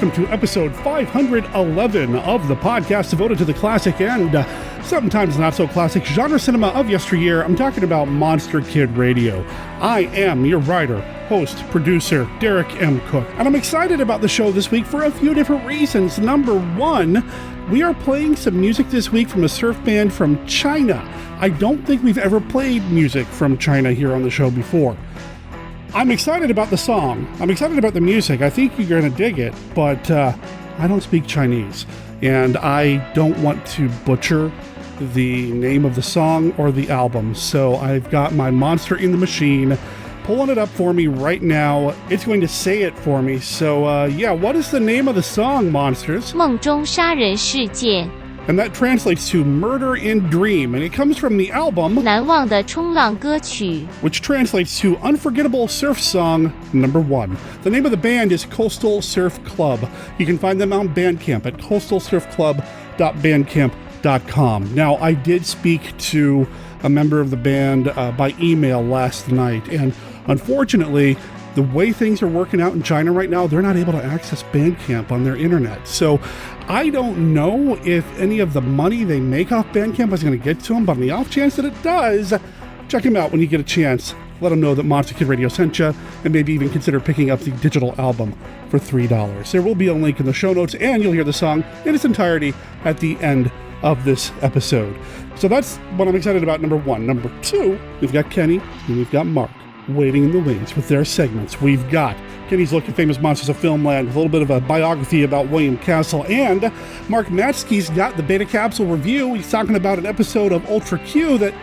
welcome to episode 511 of the podcast devoted to the classic and sometimes not so classic genre cinema of yesteryear. I'm talking about Monster Kid Radio. I am your writer, host, producer, Derek M. Cook, and I'm excited about the show this week for a few different reasons. Number one, we are playing some music this week from a surf band from China. I don't think we've ever played music from China here on the show before. I'm excited about the song. I'm excited about the music. I think you're going to dig it, but I don't speak Chinese, and I don't want to butcher the name of the song or the album, so I've got my monster in the machine pulling it up for me right now. It's going to say it for me. So, what is the name of the song, Monsters? 梦中杀人事件 And that translates to Murder in Dream, and it comes from the album 难忘的冲浪歌曲 which translates to Unforgettable Surf Song number 1. The name of the band is Coastal Surf Club. You can find them on Bandcamp at coastalsurfclub.bandcamp.com. Now, I did speak to a member of the band by email last night, and unfortunately, the way things are working out in China right now, they're not able to access Bandcamp on their internet. So I don't know if any of the money they make off Bandcamp is going to get to them, but on the off chance that it does, check them out when you get a chance. Let them know that Monster Kid Radio sent you, and maybe even consider picking up the digital album for $3. There will be a link in the show notes, and you'll hear the song in its entirety at the end of this episode. So that's what I'm excited about, number one. Number two, we've got Kenny and we've got Mark waiting in the wings with their segments. We've got Kenny's look at Famous Monsters of Filmland with a little bit of a biography about William Castle, and Mark Matzke's got the Beta Capsule review. He's talking about an episode of Ultra Q that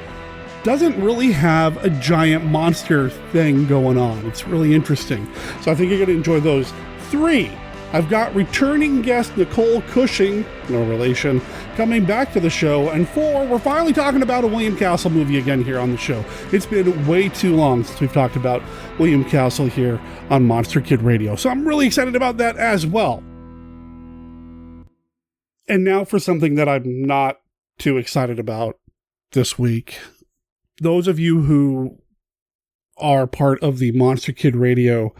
doesn't really have a giant monster thing going on. It's really interesting. So I think you're going to enjoy those. 3, I've got returning guest Nicole Cushing, no relation, coming back to the show. And 4, we're finally talking about a William Castle movie again here on the show. It's been way too long since we've talked about William Castle here on Monster Kid Radio. So I'm really excited about that as well. And now for something that I'm not too excited about this week. Those of you who are part of the Monster Kid Radio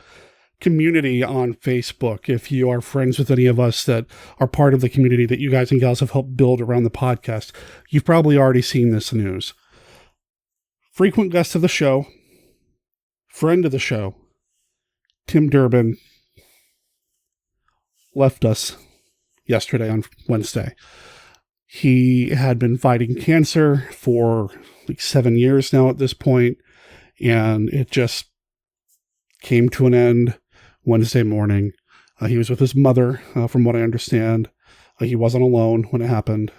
community on Facebook, if you are friends with any of us that are part of the community that you guys and gals have helped build around the podcast, you've probably already seen this news. Frequent guest of the show, friend of the show, Tim Durbin, left us yesterday on Wednesday. He had been fighting cancer for like 7 years now at this point, and it just came to an end Wednesday morning. He was with his mother, from what I understand. He wasn't alone when it happened.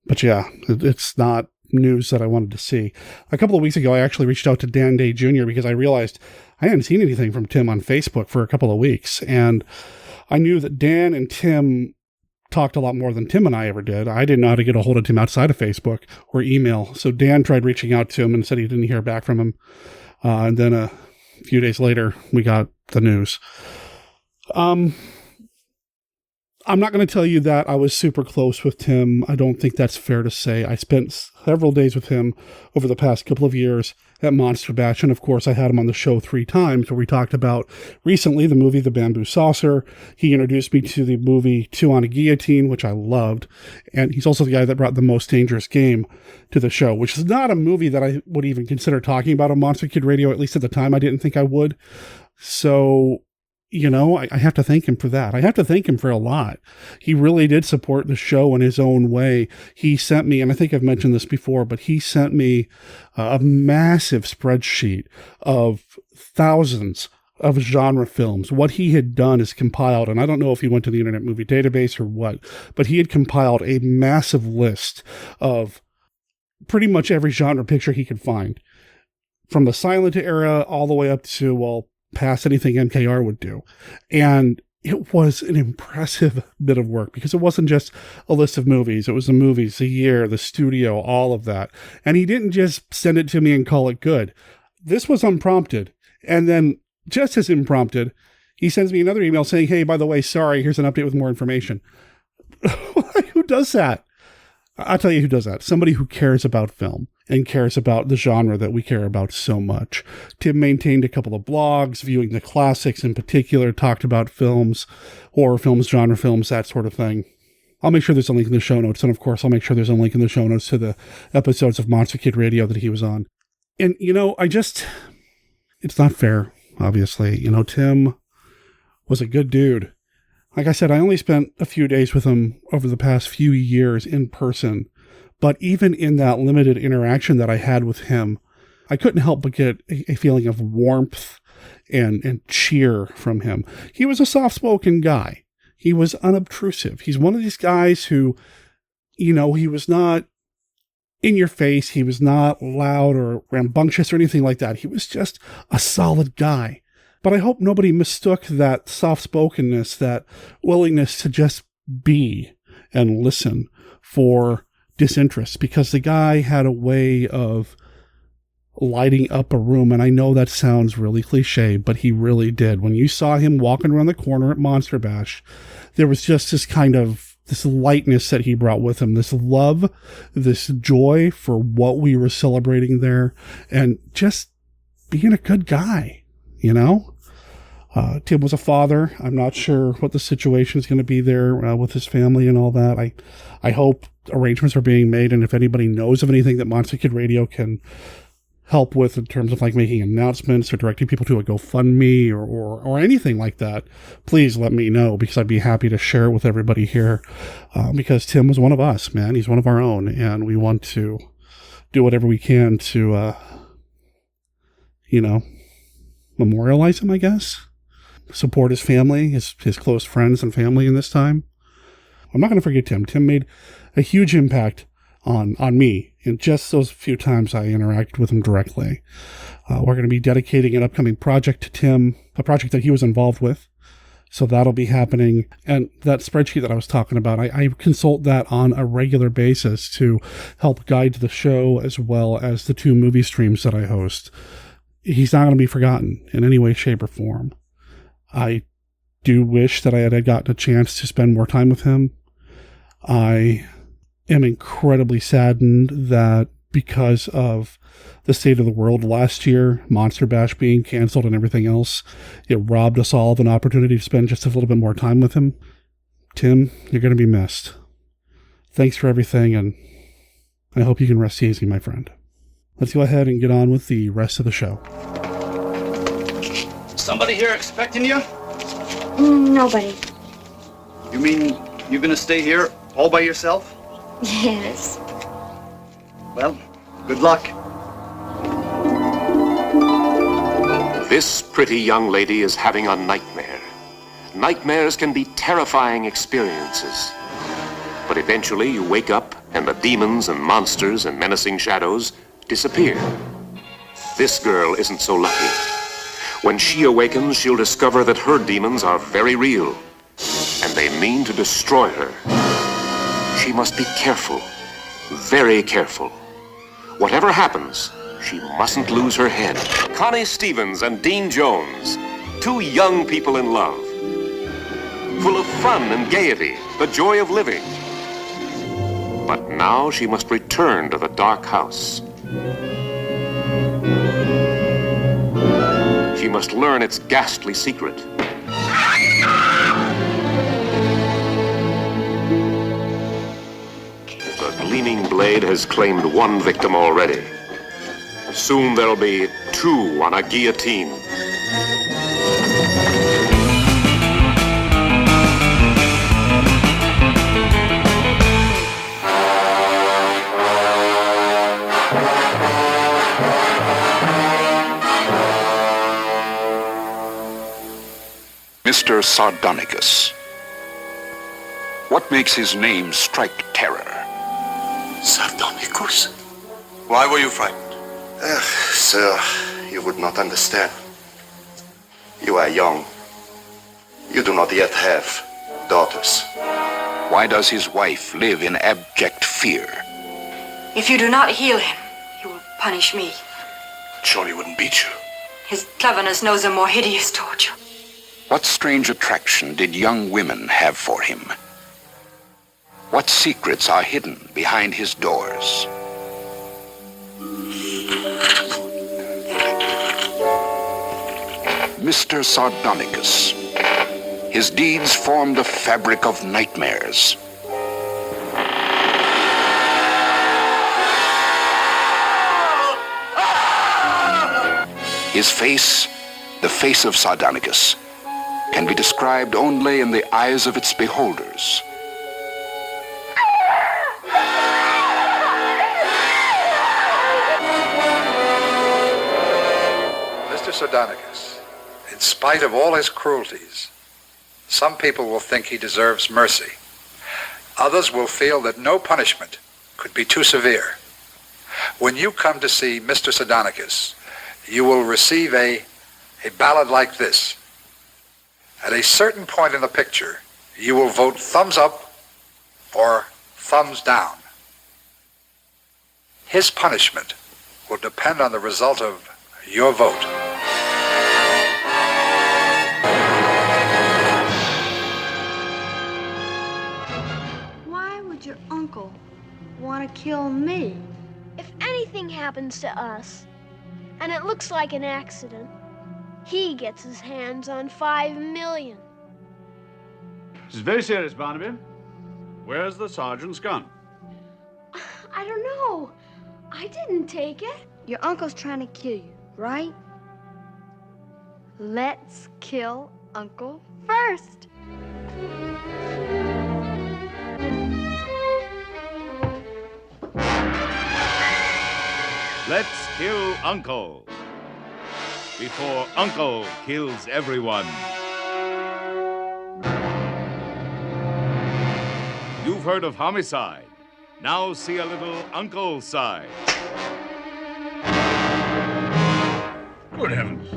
But yeah, it's not news that I wanted to see. A couple of weeks ago, I actually reached out to Dan Day Jr. because I realized I hadn't seen anything from Tim on Facebook for a couple of weeks. And I knew that Dan and Tim talked a lot more than Tim and I ever did. I didn't know how to get a hold of Tim outside of Facebook or email. So Dan tried reaching out to him and said he didn't hear back from him. And then a few days later, we got the news. I'm not going to tell you that I was super close with Tim. I don't think that's fair to say. I spent several days with him over the past couple of years at Monster Bash. And of course, I had him on the show 3 times where we talked about recently the movie The Bamboo Saucer. He introduced me to the movie 2 on a Guillotine, which I loved. And he's also the guy that brought The Most Dangerous Game to the show, which is not a movie that I would even consider talking about on Monster Kid Radio. At least at the time, I didn't think I would. So, you know, I have to thank him for that. I have to thank him for a lot. He really did support the show in his own way. He sent me, and I think I've mentioned this before, but he sent me a massive spreadsheet of thousands of genre films. What he had done is compiled, and I don't know if he went to the Internet Movie Database or what, but he had compiled a massive list of pretty much every genre picture he could find, from the silent era all the way up to, well, past anything MKR would do. And it was an impressive bit of work because it wasn't just a list of movies. It was the movies, the year, the studio, all of that. And he didn't just send it to me and call it good. This was unprompted. And then just as unprompted, he sends me another email saying, hey, by the way, sorry, here's an update with more information. Who does that? I'll tell you who does that. Somebody who cares about film and cares about the genre that we care about so much. Tim maintained a couple of blogs, Viewing the Classics in particular, talked about films, horror films, genre films, that sort of thing. I'll make sure there's a link in the show notes, and of course I'll make sure there's a link in the show notes to the episodes of Monster Kid Radio that he was on. And, it's not fair, obviously. Tim was a good dude. Like I said, I only spent a few days with him over the past few years in person, but even in that limited interaction that I had with him, I couldn't help but get a feeling of warmth and cheer from him. He was a soft-spoken guy. He was unobtrusive. He's one of these guys who, he was not in your face. He was not loud or rambunctious or anything like that. He was just a solid guy. But I hope nobody mistook that soft-spokenness, that willingness to just be and listen for disinterest, because the guy had a way of lighting up a room. And I know that sounds really cliche, but he really did. When you saw him walking around the corner at Monster Bash, there was just this lightness that he brought with him, this love, this joy for what we were celebrating there, and just being a good guy. Tim was a father. I'm not sure what the situation is going to be there with his family and all that. I hope arrangements are being made, and if anybody knows of anything that Monster Kid Radio can help with in terms of making announcements or directing people to a GoFundMe or anything like that, please let me know, because I'd be happy to share it with everybody here, because Tim was one of us, man. He's one of our own, and we want to do whatever we can to, memorialize him, I guess. Support his family, his close friends and family in this time. I'm not going to forget Tim. Tim made a huge impact on me in just those few times I interacted with him directly. We're going to be dedicating an upcoming project to Tim, a project that he was involved with. So that'll be happening. And that spreadsheet that I was talking about, I consult that on a regular basis to help guide the show, as well as the 2 movie streams that I host. He's not going to be forgotten in any way, shape, or form. I do wish that I had gotten a chance to spend more time with him. I am incredibly saddened that because of the state of the world last year, Monster Bash being canceled and everything else, it robbed us all of an opportunity to spend just a little bit more time with him. Tim, you're going to be missed. Thanks for everything, and I hope you can rest easy, my friend. Let's go ahead and get on with the rest of the show. Somebody here expecting you? Nobody. You mean you're gonna stay here all by yourself? Yes. Well, good luck. This pretty young lady is having a nightmare. Nightmares can be terrifying experiences. But eventually you wake up and the demons and monsters and menacing shadows disappear. This girl isn't so lucky. When she awakens, she'll discover that her demons are very real, and they mean to destroy her. She must be careful, very careful. Whatever happens, she mustn't lose her head. Connie Stevens and Dean Jones, 2 young people in love, full of fun and gaiety, the joy of living. But now she must return to the dark house. She must learn its ghastly secret. The gleaming blade has claimed 1 victim already. Soon there'll be 2 on a guillotine. Mr. Sardonicus. What makes his name strike terror? Sardonicus? Why were you frightened? Sir, you would not understand. You are young. You do not yet have daughters. Why does his wife live in abject fear? If you do not heal him, he will punish me. Surely wouldn't beat you. His cleverness knows a more hideous torture. What strange attraction did young women have for him? What secrets are hidden behind his doors? Mr. Sardonicus. His deeds formed a fabric of nightmares. His face, the face of Sardonicus, can be described only in the eyes of its beholders. Mr. Sardonicus, in spite of all his cruelties, some people will think he deserves mercy. Others will feel that no punishment could be too severe. When you come to see Mr. Sardonicus, you will receive a ballot like this. At a certain point in the picture, you will vote thumbs up or thumbs down. His punishment will depend on the result of your vote. Why would your uncle want to kill me? If anything happens to us, and it looks like an accident, he gets his hands on $5 million. This is very serious, Barnaby. Where's the sergeant's gun? I don't know. I didn't take it. Your uncle's trying to kill you, right? Let's kill Uncle first. Let's kill Uncle before Uncle kills everyone. You've heard of homicide. Now see a little Uncle side. Good heavens.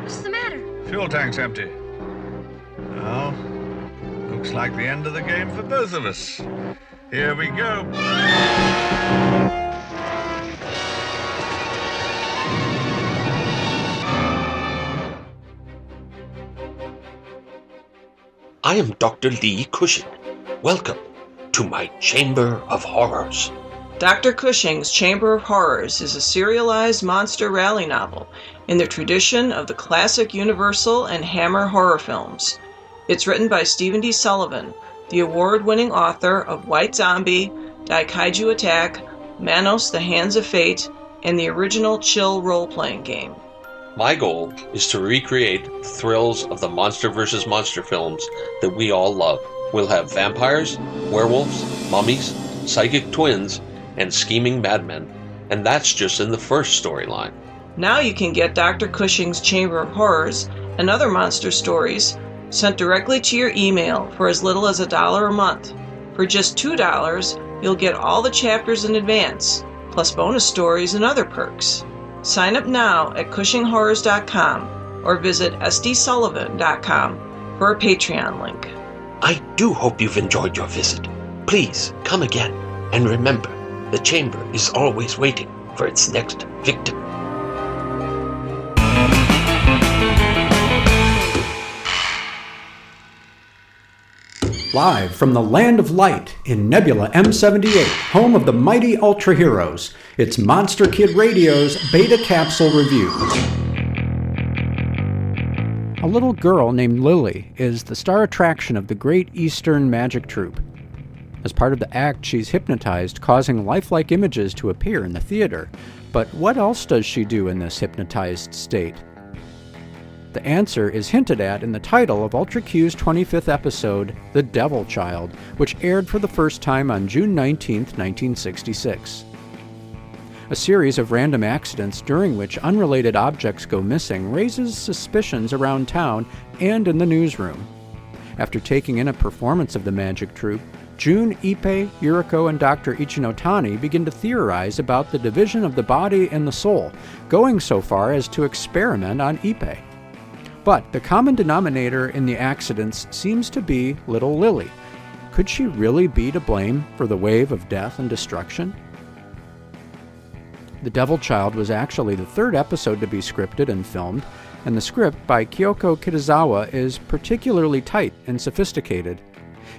What's the matter? Fuel tank's empty. Now, looks like the end of the game for both of us. Here we go. I am Dr. Lee Cushing. Welcome to my Chamber of Horrors. Dr. Cushing's Chamber of Horrors is a serialized monster rally novel in the tradition of the classic Universal and Hammer horror films. It's written by Stephen D. Sullivan, the award-winning author of White Zombie, Daikaiju Attack, Manos: The Hands of Fate, and the original Chill role-playing game. My goal is to recreate the thrills of the Monster vs. Monster films that we all love. We'll have vampires, werewolves, mummies, psychic twins, and scheming madmen. And that's just in the first storyline. Now you can get Dr. Cushing's Chamber of Horrors and other monster stories sent directly to your email for as little as $1 a month. For just $2, you'll get all the chapters in advance, plus bonus stories and other perks. Sign up now at CushingHorrors.com or visit sdsullivan.com for a Patreon link. I do hope you've enjoyed your visit. Please come again, and remember, the chamber is always waiting for its next victim. Live from the Land of Light in Nebula M78, home of the mighty Ultra Heroes, it's Monster Kid Radio's Beta Capsule Review. A little girl named Lily is the star attraction of the Great Eastern Magic Troupe. As part of the act, she's hypnotized, causing lifelike images to appear in the theater. But what else does she do in this hypnotized state? The answer is hinted at in the title of Ultra Q's 25th episode, The Devil Child, which aired for the first time on June 19, 1966. A series of random accidents during which unrelated objects go missing raises suspicions around town and in the newsroom. After taking in a performance of the Magic Troupe, June, Ippei, Yuriko, and Dr. Ichinotani begin to theorize about the division of the body and the soul, going so far as to experiment on Ippei. But the common denominator in the accidents seems to be little Lily. Could she really be to blame for the wave of death and destruction? The Devil Child was actually the third episode to be scripted and filmed, and the script by Kyoko Kitazawa is particularly tight and sophisticated.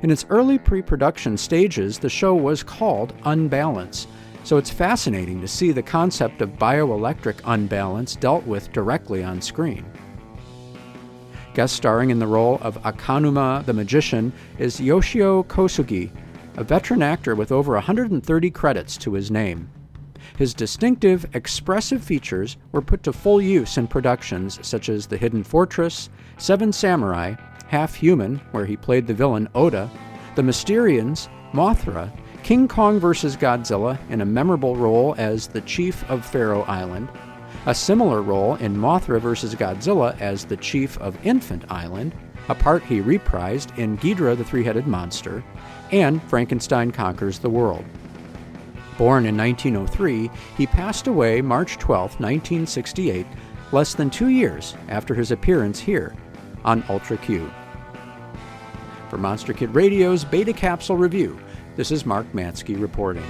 In its early pre-production stages, the show was called Unbalance, so it's fascinating to see the concept of bioelectric unbalance dealt with directly on screen. Guest starring in the role of Akanuma the Magician is Yoshio Kosugi, a veteran actor with over 130 credits to his name. His distinctive, expressive features were put to full use in productions such as The Hidden Fortress, Seven Samurai, Half Human, where he played the villain Oda, The Mysterians, Mothra, King Kong vs. Godzilla in a memorable role as the Chief of Faroe Island, a similar role in Mothra vs. Godzilla as the Chief of Infant Island, a part he reprised in Ghidorah the Three-Headed Monster, and Frankenstein Conquers the World. Born in 1903, he passed away March 12, 1968, less than 2 years after his appearance here on Ultra Q. For Monster Kid Radio's Beta Capsule Review, this is Mark Matzke reporting.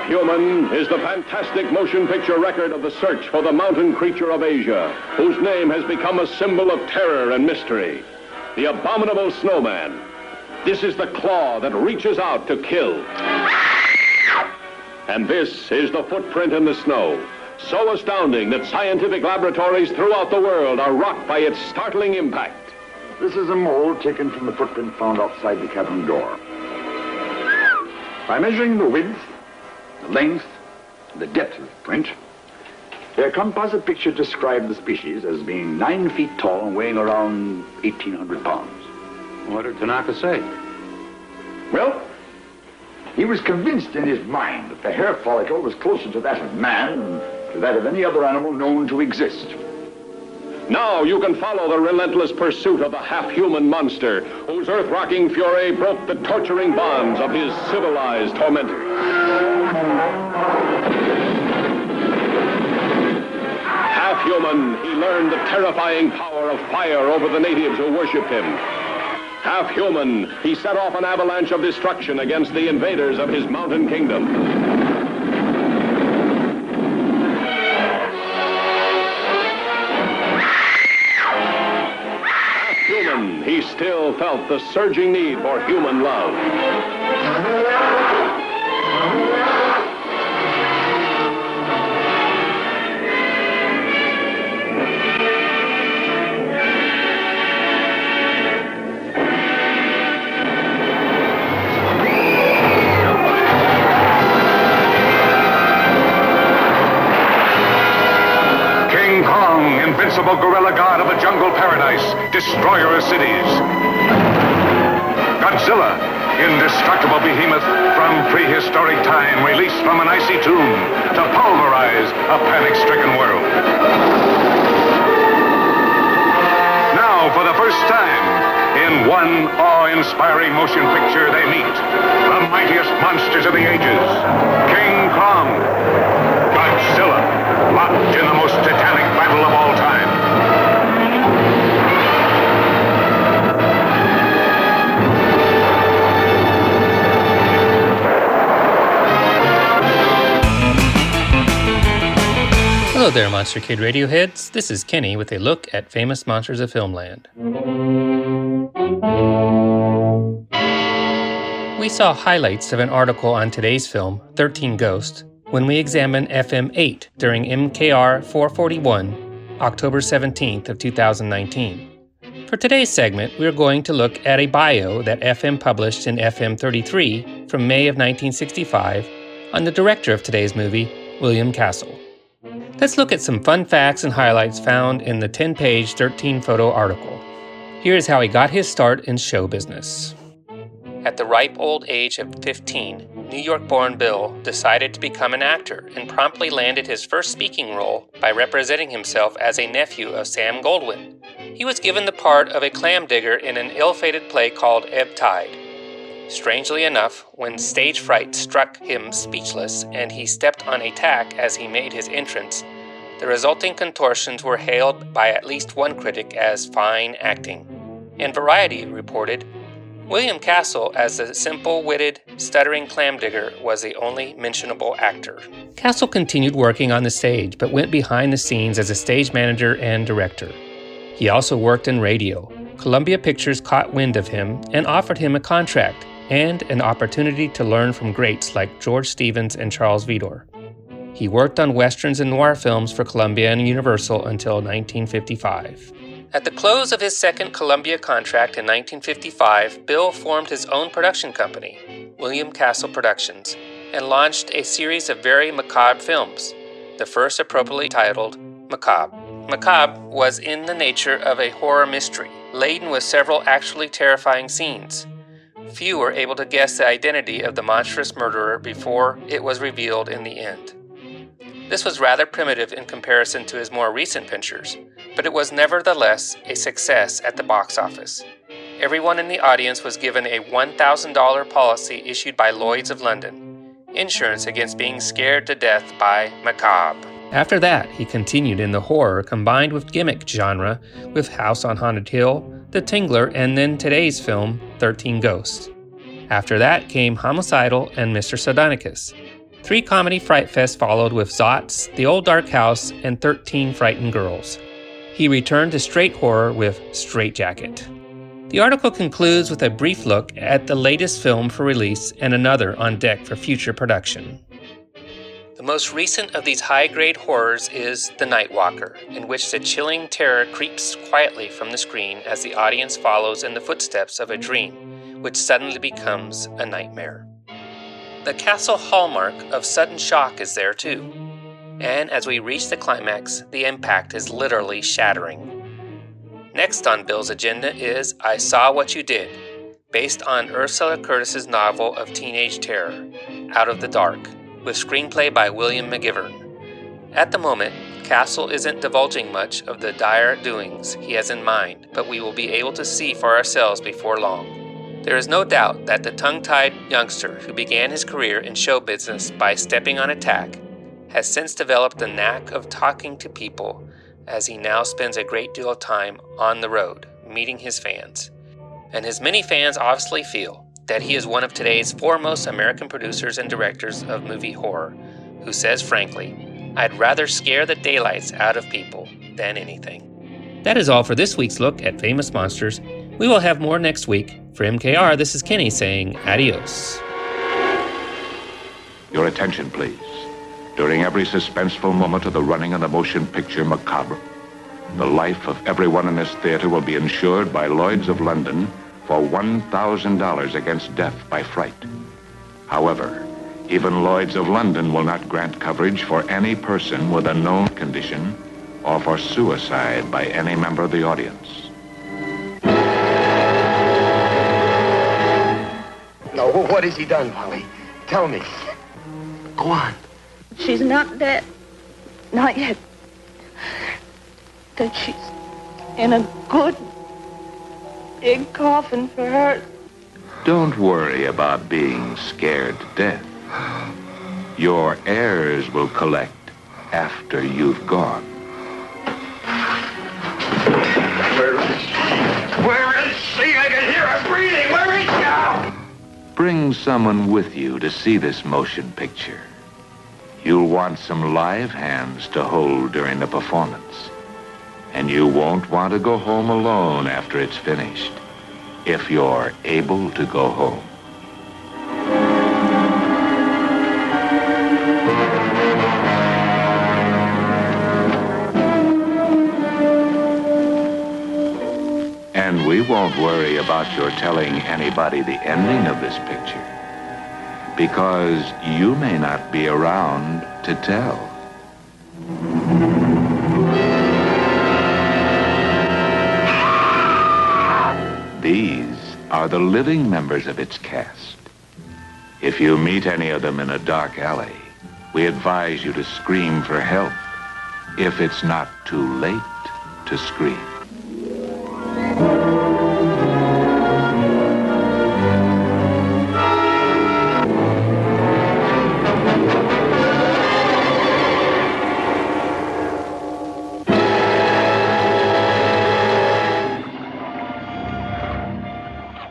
Human is the fantastic motion picture record of the search for the mountain creature of Asia, whose name has become a symbol of terror and mystery. The Abominable Snowman. This is the claw that reaches out to kill. And this is the footprint in the snow, so astounding that scientific laboratories throughout the world are rocked by its startling impact. This is a mold taken from the footprint found outside the cabin door. By measuring the width, the length, and the depth of the print, their composite picture described the species as being 9 feet tall and weighing around 1,800 pounds. What did Tanaka say? Well, he was convinced in his mind that the hair follicle was closer to that of man than to that of any other animal known to exist. Now you can follow the relentless pursuit of the half-human monster, whose earth-rocking fury broke the torturing bonds of his civilized tormentor. Half-human, he learned the terrifying power of fire over the natives who worshipped him. Half-human, he set off an avalanche of destruction against the invaders of his mountain kingdom. He still felt the surging need for human love. King Kong, invincible gorilla god of a jungle paradise, destroyer of cities. Godzilla, indestructible behemoth from prehistoric time, released from an icy tomb to pulverize a panic-stricken world. Now, for the first time, in one awe-inspiring motion picture, they meet the mightiest monsters of the ages, King Kong, Godzilla, locked in the most titanic battle of all time. Hello there, Monster Kid Radioheads. This is Kenny with a look at Famous Monsters of Filmland. We saw highlights of an article on today's film, 13 Ghosts, when we examined FM 8 during MKR 441, October 17th of 2019. For today's segment, we are going to look at a bio that FM published in FM 33 from May of 1965 on the director of today's movie, William Castle. Let's look at some fun facts and highlights found in the 10-page, 13-photo article. Here's how he got his start in show business. At the ripe old age of 15, New York-born Bill decided to become an actor and promptly landed his first speaking role by representing himself as a nephew of Sam Goldwyn. He was given the part of a clam digger in an ill-fated play called Ebb Tide. Strangely enough, when stage fright struck him speechless and he stepped on a tack as he made his entrance, the resulting contortions were hailed by at least one critic as fine acting. And Variety reported, William Castle, as the simple-witted, stuttering clam digger, was the only mentionable actor. Castle continued working on the stage, but went behind the scenes as a stage manager and director. He also worked in radio. Columbia Pictures caught wind of him and offered him a contract and an opportunity to learn from greats like George Stevens and Charles Vidor. He worked on westerns and noir films for Columbia and Universal until 1955. At the close of his second Columbia contract in 1955, Bill formed his own production company, William Castle Productions, and launched a series of very macabre films, the first appropriately titled Macabre. Macabre was in the nature of a horror mystery, laden with several actually terrifying scenes. Few were able to guess the identity of the monstrous murderer before it was revealed in the end. This was rather primitive in comparison to his more recent ventures, but it was nevertheless a success at the box office. Everyone in the audience was given a $1,000 policy issued by Lloyd's of London, insurance against being scared to death by macabre. After that, he continued in the horror combined with gimmick genre with House on Haunted Hill, The Tingler, and then today's film, 13 Ghosts. After that came Homicidal and Mr. Sardonicus. 3 comedy fright fests followed with Zots, The Old Dark House, and 13 Frightened Girls. He returned to straight horror with Straight Jacket. The article concludes with a brief look at the latest film for release and another on deck for future production. The most recent of these high-grade horrors is The Night Walker, in which the chilling terror creeps quietly from the screen as the audience follows in the footsteps of a dream, which suddenly becomes a nightmare. The Castle hallmark of sudden shock is there too, and as we reach the climax, the impact is literally shattering. Next on Bill's agenda is I Saw What You Did, based on Ursula Curtis's novel of teenage terror, Out of the Dark, with screenplay by William McGivern. At the moment, Castle isn't divulging much of the dire doings he has in mind, but we will be able to see for ourselves before long. There is no doubt that the tongue-tied youngster who began his career in show business by stepping on a tack has since developed the knack of talking to people, as he now spends a great deal of time on the road, meeting his fans. And his many fans obviously feel that he is one of today's foremost American producers and directors of movie horror, who says frankly, I'd rather scare the daylights out of people than anything. That is all for this week's look at Famous Monsters. We will have more next week. For MKR, this is Kenny saying adios. Your attention, please. During every suspenseful moment of the running of the motion picture Macabre, the life of everyone in this theater will be insured by Lloyd's of London for $1,000 against death by fright. However, even Lloyd's of London will not grant coverage for any person with a known condition or for suicide by any member of the audience. No, what has he done, Polly? Tell me. Go on. She's not dead. Not yet. That she's in a good big coffin for her. Don't worry about being scared to death. Your heirs will collect after you've gone. Where is she? I can hear her breathing. Where is she? Bring someone with you to see this motion picture. You'll want some live hands to hold during the performance. And you won't want to go home alone after it's finished, if you're able to go home. And we won't worry about your telling anybody the ending of this picture, because you may not be around to tell. These are the living members of its cast. If you meet any of them in a dark alley, we advise you to scream for help, if it's not too late to scream.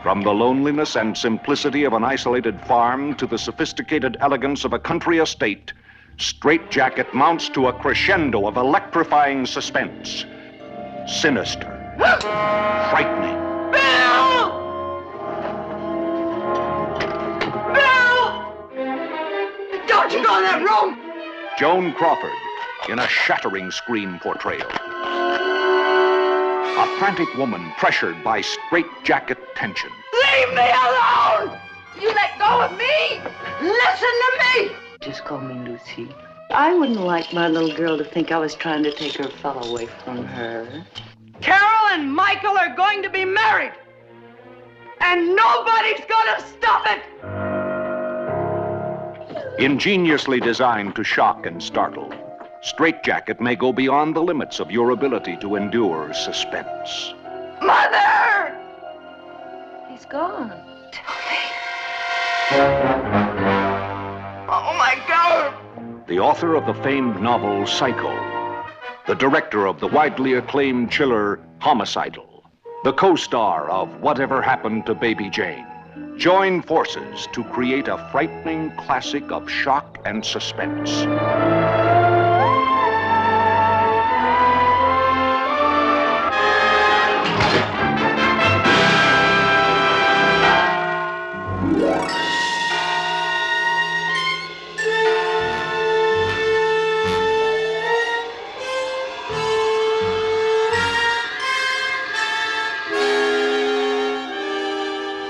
From the loneliness and simplicity of an isolated farm to the sophisticated elegance of a country estate, Straight Jacket mounts to a crescendo of electrifying suspense. Sinister, frightening. Bill! Don't you go in that room! Joan Crawford in a shattering screen portrayal. A frantic woman pressured by straitjacket tension. Leave me alone! You let go of me! Listen to me! Just call me Lucy. I wouldn't like my little girl to think I was trying to take her fellow away from her. Carol and Michael are going to be married! And nobody's gonna stop it! Ingeniously designed to shock and startle, Straitjacket may go beyond the limits of your ability to endure suspense. Mother! He's gone. Oh my God! The author of the famed novel Psycho, the director of the widely acclaimed chiller Homicidal, the co-star of Whatever Happened to Baby Jane, join forces to create a frightening classic of shock and suspense.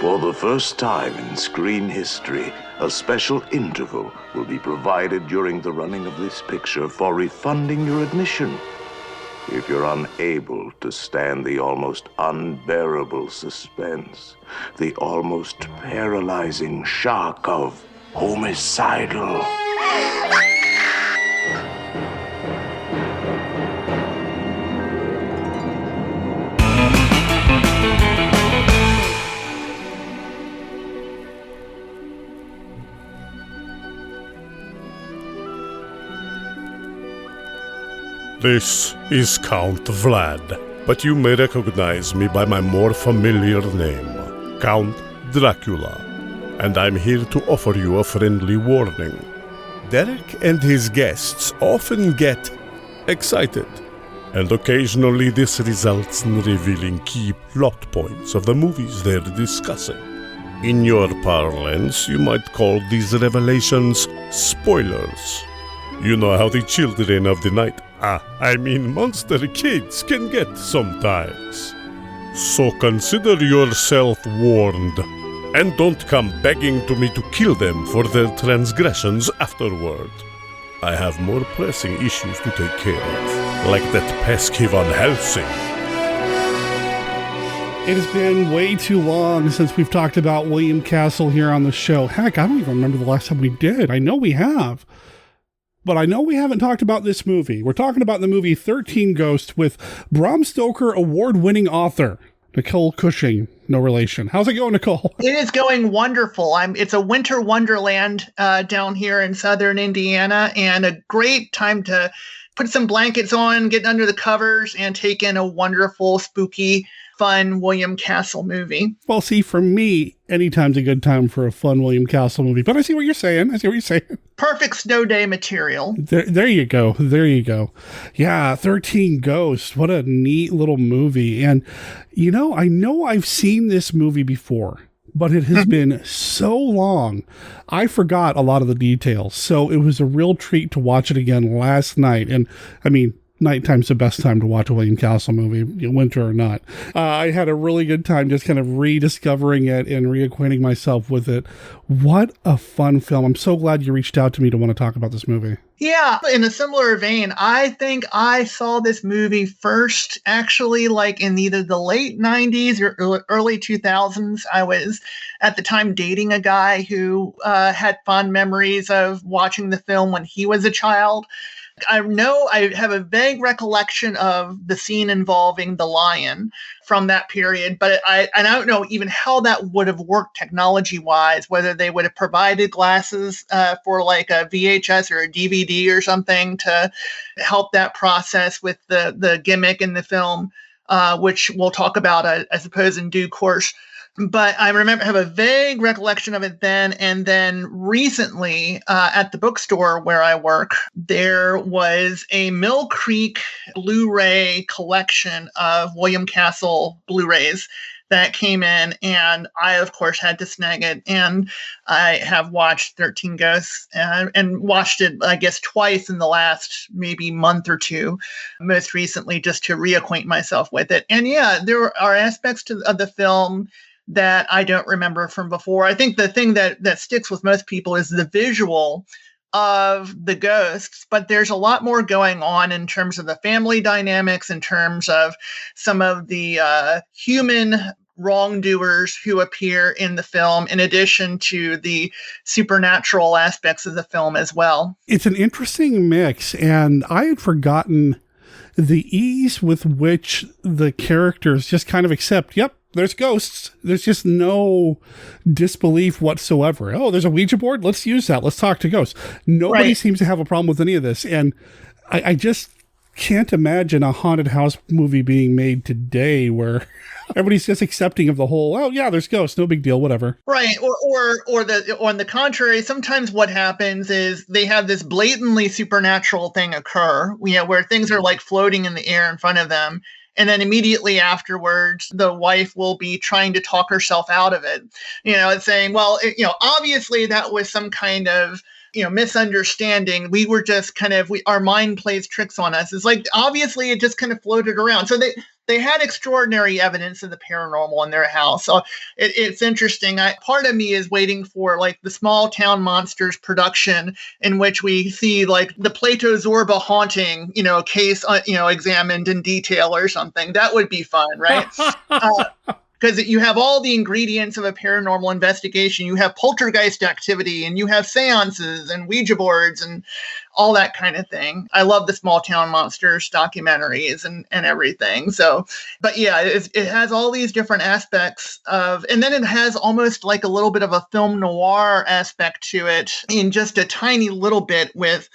For the first time in screen history, a special interval will be provided during the running of this picture for refunding your admission. If you're unable to stand the almost unbearable suspense, the almost paralyzing shock of homicidal. This is Count Vlad, but you may recognize me by my more familiar name, Count Dracula, and I'm here to offer you a friendly warning. Derek and his guests often get excited, and occasionally this results in revealing key plot points of the movies they're discussing. In your parlance, you might call these revelations spoilers. You know how the children of the night, monster kids, can get sometimes. So consider yourself warned, and don't come begging to me to kill them for their transgressions afterward. I have more pressing issues to take care of, like that pesky Van Helsing. It has been way too long since we've talked about William Castle here on the show. Heck, I don't even remember the last time we did. I know we have. But I know we haven't talked about this movie. We're talking about the movie 13 Ghosts with Bram Stoker award-winning author Nicole Cushing. No relation. How's it going, Nicole? It is going wonderful. It's a winter wonderland down here in southern Indiana, and a great time to put some blankets on, get under the covers, and take in a wonderful, spooky, fun William Castle movie. Well, see, for me, anytime's a good time for a fun William Castle movie. But I see what you're saying. Perfect snow day material. There you go. There you go. Yeah, 13 Ghosts. What a neat little movie. And, I know I've seen this movie before, but it has been so long, I forgot a lot of the details. So it was a real treat to watch it again last night. And, nighttime's the best time to watch a William Castle movie, winter or not. I had a really good time just kind of rediscovering it and reacquainting myself with it. What a fun film. I'm so glad you reached out to me to want to talk about this movie. Yeah, in a similar vein, I think I saw this movie first, actually, like in either the late 90s or early 2000s. I was, at the time, dating a guy who had fond memories of watching the film when he was a child. I know I have a vague recollection of the scene involving the lion from that period, but I don't know even how that would have worked technology-wise, whether they would have provided glasses for like a VHS or a DVD or something to help that process with the gimmick in the film, which we'll talk about, I suppose, in due course. But I have a vague recollection of it then. And then recently at the bookstore where I work, there was a Mill Creek Blu-ray collection of William Castle Blu-rays that came in, and I, of course, had to snag it. And I have watched 13 Ghosts and watched it, I guess, twice in the last maybe month or two, most recently, just to reacquaint myself with it. And yeah, there are aspects of the film that I don't remember from before. I think the thing that sticks with most people is the visual of the ghosts, but there's a lot more going on in terms of the family dynamics, in terms of some of the human wrongdoers who appear in the film, in addition to the supernatural aspects of the film as well. It's an interesting mix, and I had forgotten the ease with which the characters just kind of accept, yep, there's ghosts. There's just no disbelief whatsoever. Oh, there's a Ouija board? Let's use that. Let's talk to ghosts. Nobody seems to have a problem with any of this. And I just can't imagine a haunted house movie being made today where everybody's just accepting of the whole, oh yeah, there's ghosts, no big deal, whatever. Right. Or on the contrary, sometimes what happens is they have this blatantly supernatural thing occur, where things are like floating in the air in front of them. And then immediately afterwards, the wife will be trying to talk herself out of it, and saying, well, obviously that was some kind of, misunderstanding. We were just our mind plays tricks on us. It's like, obviously it just kind of floated around. So they had extraordinary evidence of the paranormal in their house. So it's interesting. Part of me is waiting for like the Small Town Monsters production, in which we see like the Plato Zorba haunting, case, examined in detail or something. That would be fun, right? Because you have all the ingredients of a paranormal investigation. You have poltergeist activity, and you have seances and Ouija boards and all that kind of thing. I love the Small Town Monsters documentaries and everything. So, but yeah, it has all these different aspects and then it has almost like a little bit of a film noir aspect to it, in just a tiny little bit, with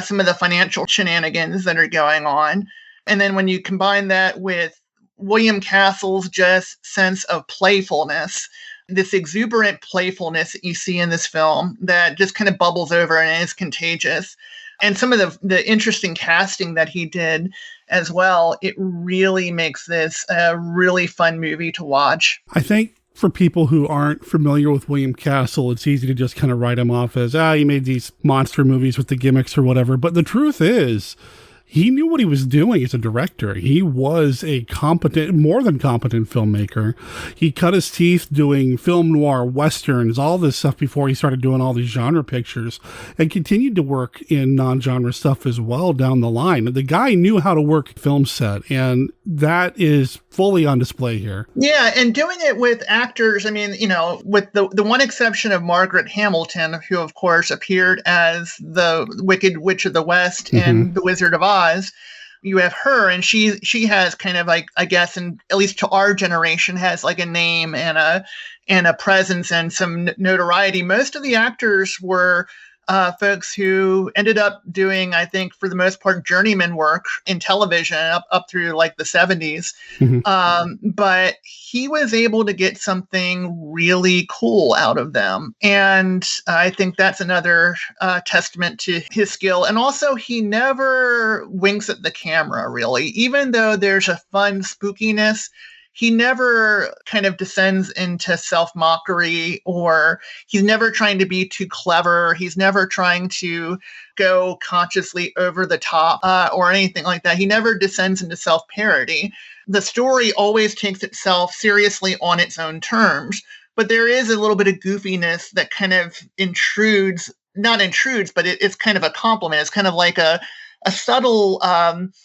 some of the financial shenanigans that are going on. And then when you combine that with William Castle's just sense of playfulness, this exuberant playfulness that you see in this film that just kind of bubbles over and is contagious, and some of the interesting casting that he did as well, it really makes this a really fun movie to watch. I think for people who aren't familiar with William Castle, it's easy to just kind of write him off as, he made these monster movies with the gimmicks or whatever. But the truth is, he knew what he was doing as a director. He was a more than competent filmmaker. He cut his teeth doing film noir, westerns, all this stuff before he started doing all these genre pictures, and continued to work in non-genre stuff as well down the line. The guy knew how to work a film set, and that is fully on display here. Yeah, and doing it with actors, with the one exception of Margaret Hamilton, who of course appeared as the Wicked Witch of the West and The Wizard of Oz. You have her, and she has kind of like, I guess, and at least to our generation, has like a name and a presence and some notoriety. Most of the actors were folks who ended up doing, I think, for the most part, journeyman work in television up through like the 70s. But he was able to get something really cool out of them. And I think that's another testament to his skill. And also, he never winks at the camera, really. Even though there's a fun spookiness, he never kind of descends into self-mockery, or he's never trying to be too clever. He's never trying to go consciously over the top or anything like that. He never descends into self-parody. The story always takes itself seriously on its own terms, but there is a little bit of goofiness that kind of not intrudes, but it's kind of a compliment. It's kind of like a subtle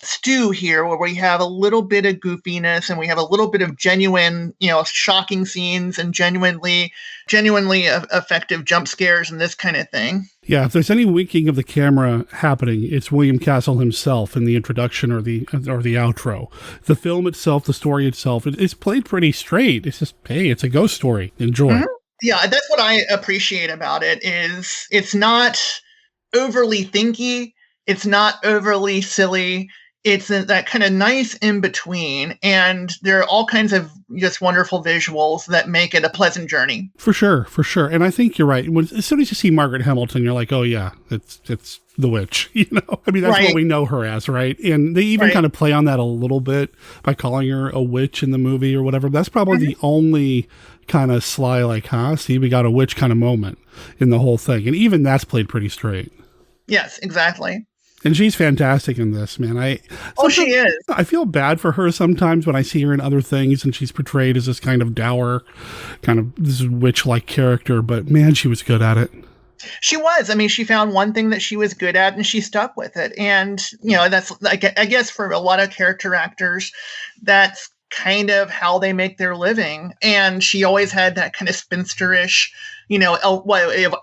stew here, where we have a little bit of goofiness and we have a little bit of genuine, shocking scenes and genuinely effective jump scares and this kind of thing. Yeah, if there's any winking of the camera happening, it's William Castle himself in the introduction or the outro. The film itself, the story itself, it's played pretty straight. It's just, hey, it's a ghost story. Enjoy. Mm-hmm. Yeah, that's what I appreciate about it. Is it's not overly thinky. It's not overly silly. it's that kind of nice in between, and there are all kinds of just wonderful visuals that make it a pleasant journey. For sure. And I think you're right. As soon as you see Margaret Hamilton, you're like, oh yeah, it's the witch. You know, I mean, that's what we know her as, right? And they even kind of play on that a little bit by calling her a witch in the movie or whatever. That's probably the only kind of sly, like, see, we got a witch kind of moment in the whole thing, and even that's played pretty straight. Yes, exactly. And she's fantastic in this, man. She is. I feel bad for her sometimes when I see her in other things and she's portrayed as this kind of dour, kind of this witch-like character, but man, she was good at it. She was. I mean, she found one thing that she was good at and she stuck with it. And, you know, that's, like, I guess for a lot of character actors, that's kind of how they make their living. And she always had that kind of spinsterish, you know,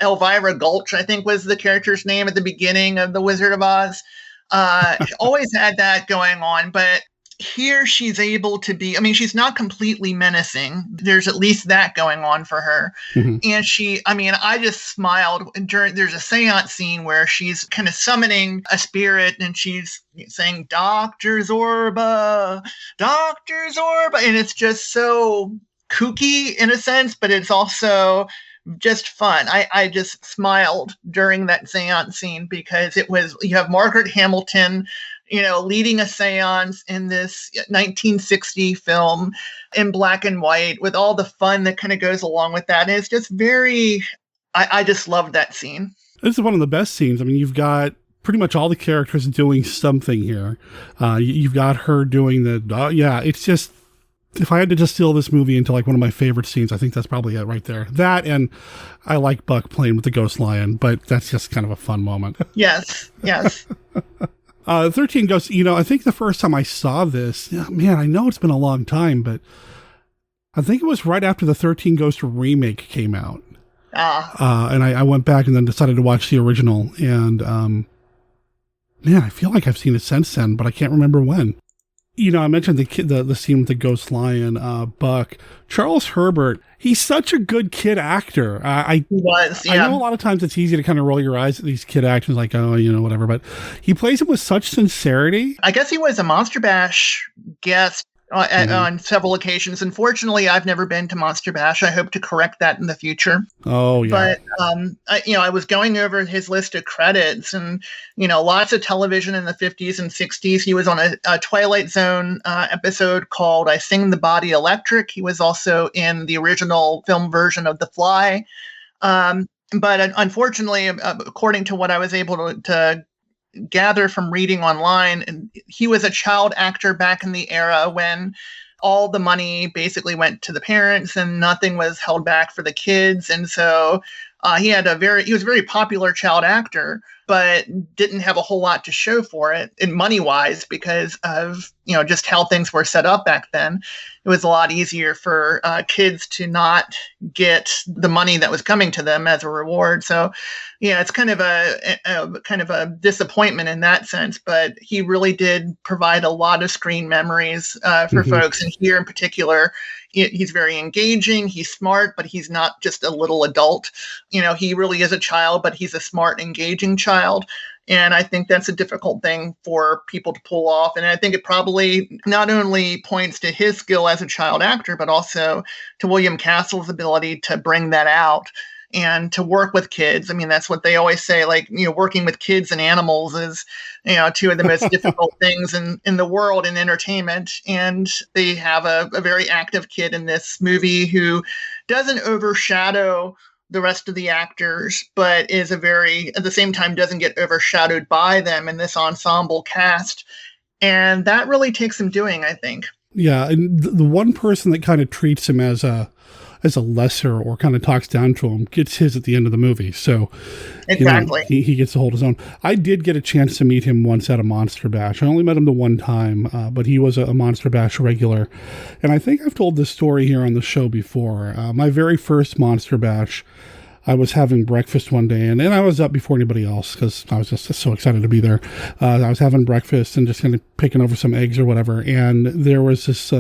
Elvira Gulch, I think was the character's name at the beginning of The Wizard of Oz. Always had that going on, but here she's able to be, I mean, she's not completely menacing. There's at least that going on for her. Mm-hmm. And I just smiled there's a seance scene where she's kind of summoning a spirit and she's saying, Dr. Zorba, Dr. Zorba. And it's just so kooky in a sense, but it's also just fun. I just smiled during that seance scene because you have Margaret Hamilton, you know, leading a seance in this 1960 film in black and white with all the fun that kind of goes along with that. And it's just I just loved that scene. This is one of the best scenes. I mean, you've got pretty much all the characters doing something here. You've got her doing it's just, if I had to distill this movie into like one of my favorite scenes, I think that's probably it right there. That, and I like Buck playing with the ghost lion, but that's just kind of a fun moment. Yes. 13 Ghosts, you know, I think the first time I saw this, man, I know it's been a long time, but I think it was right after the 13 Ghosts remake came out. And I went back and then decided to watch the original. And, man, I feel like I've seen it since then, but I can't remember when. You know, I mentioned the scene with the ghost lion, Buck. Charles Herbert, he's such a good kid actor. He was, yeah. I know a lot of times it's easy to kind of roll your eyes at these kid actors like, oh, you know, whatever. But he plays it with such sincerity. I guess he was a Monster Bash guest on several occasions. Unfortunately, I've never been to Monster Bash. I hope to correct that in the future. Oh, yeah. But, I was going over his list of credits and, you know, lots of television in the 50s and 60s. He was on a Twilight Zone episode called I Sing the Body Electric. He was also in the original film version of The Fly. But unfortunately, according to what I was able to gather from reading online, and he was a child actor back in the era when all the money basically went to the parents and nothing was held back for the kids. And so he was a very popular child actor, but didn't have a whole lot to show for it in money wise because of, you know, just how things were set up back then. It was a lot easier for kids to not get the money that was coming to them as a reward. So, yeah, it's kind of a disappointment in that sense. But he really did provide a lot of screen memories for folks. And here in particular, he's very engaging. He's smart, but he's not just a little adult. You know, he really is a child, but he's a smart, engaging child. And I think that's a difficult thing for people to pull off. And I think it probably not only points to his skill as a child actor, but also to William Castle's ability to bring that out and to work with kids. I mean, that's what they always say, like, you know, working with kids and animals is, you know, two of the most difficult things in the world in entertainment. And they have a very active kid in this movie who doesn't overshadow the rest of the actors, but is at the same time, doesn't get overshadowed by them in this ensemble cast. And that really takes some doing, I think. Yeah. And the one person that kind of treats him as a lesser or kind of talks down to him gets his at the end of the movie. So exactly, you know, he gets to hold his own. I did get a chance to meet him once at a Monster Bash. I only met him the one time, but he was a Monster Bash regular. And I think I've told this story here on the show before. My very first Monster Bash, I was having breakfast one day, and I was up before anybody else because I was just so excited to be there. I was having breakfast and just kind of picking over some eggs or whatever. And there was this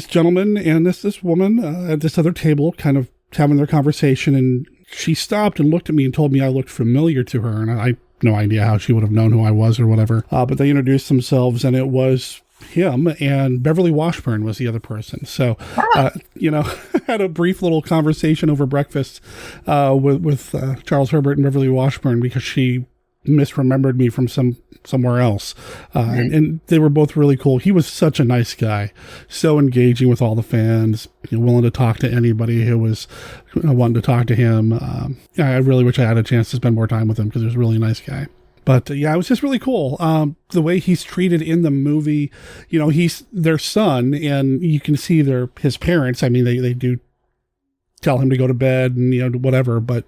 gentleman and this woman at this other table kind of having their conversation, and she stopped and looked at me and told me I looked familiar to her. And I no idea how she would have known who I was or whatever. But they introduced themselves, and it was him, and Beverly Washburn was the other person. So, you know, had a brief little conversation over breakfast with Charles Herbert and Beverly Washburn because she misremembered me from somewhere else. And they were both really cool. He was such a nice guy, so engaging with all the fans, you know, willing to talk to anybody who was wanting to talk to him. I really wish I had a chance to spend more time with him because he was a really nice guy. But yeah, it was just really cool. The way he's treated in the movie, you know, he's their son, and you can see his parents. I mean, they do tell him to go to bed and, you know, whatever, but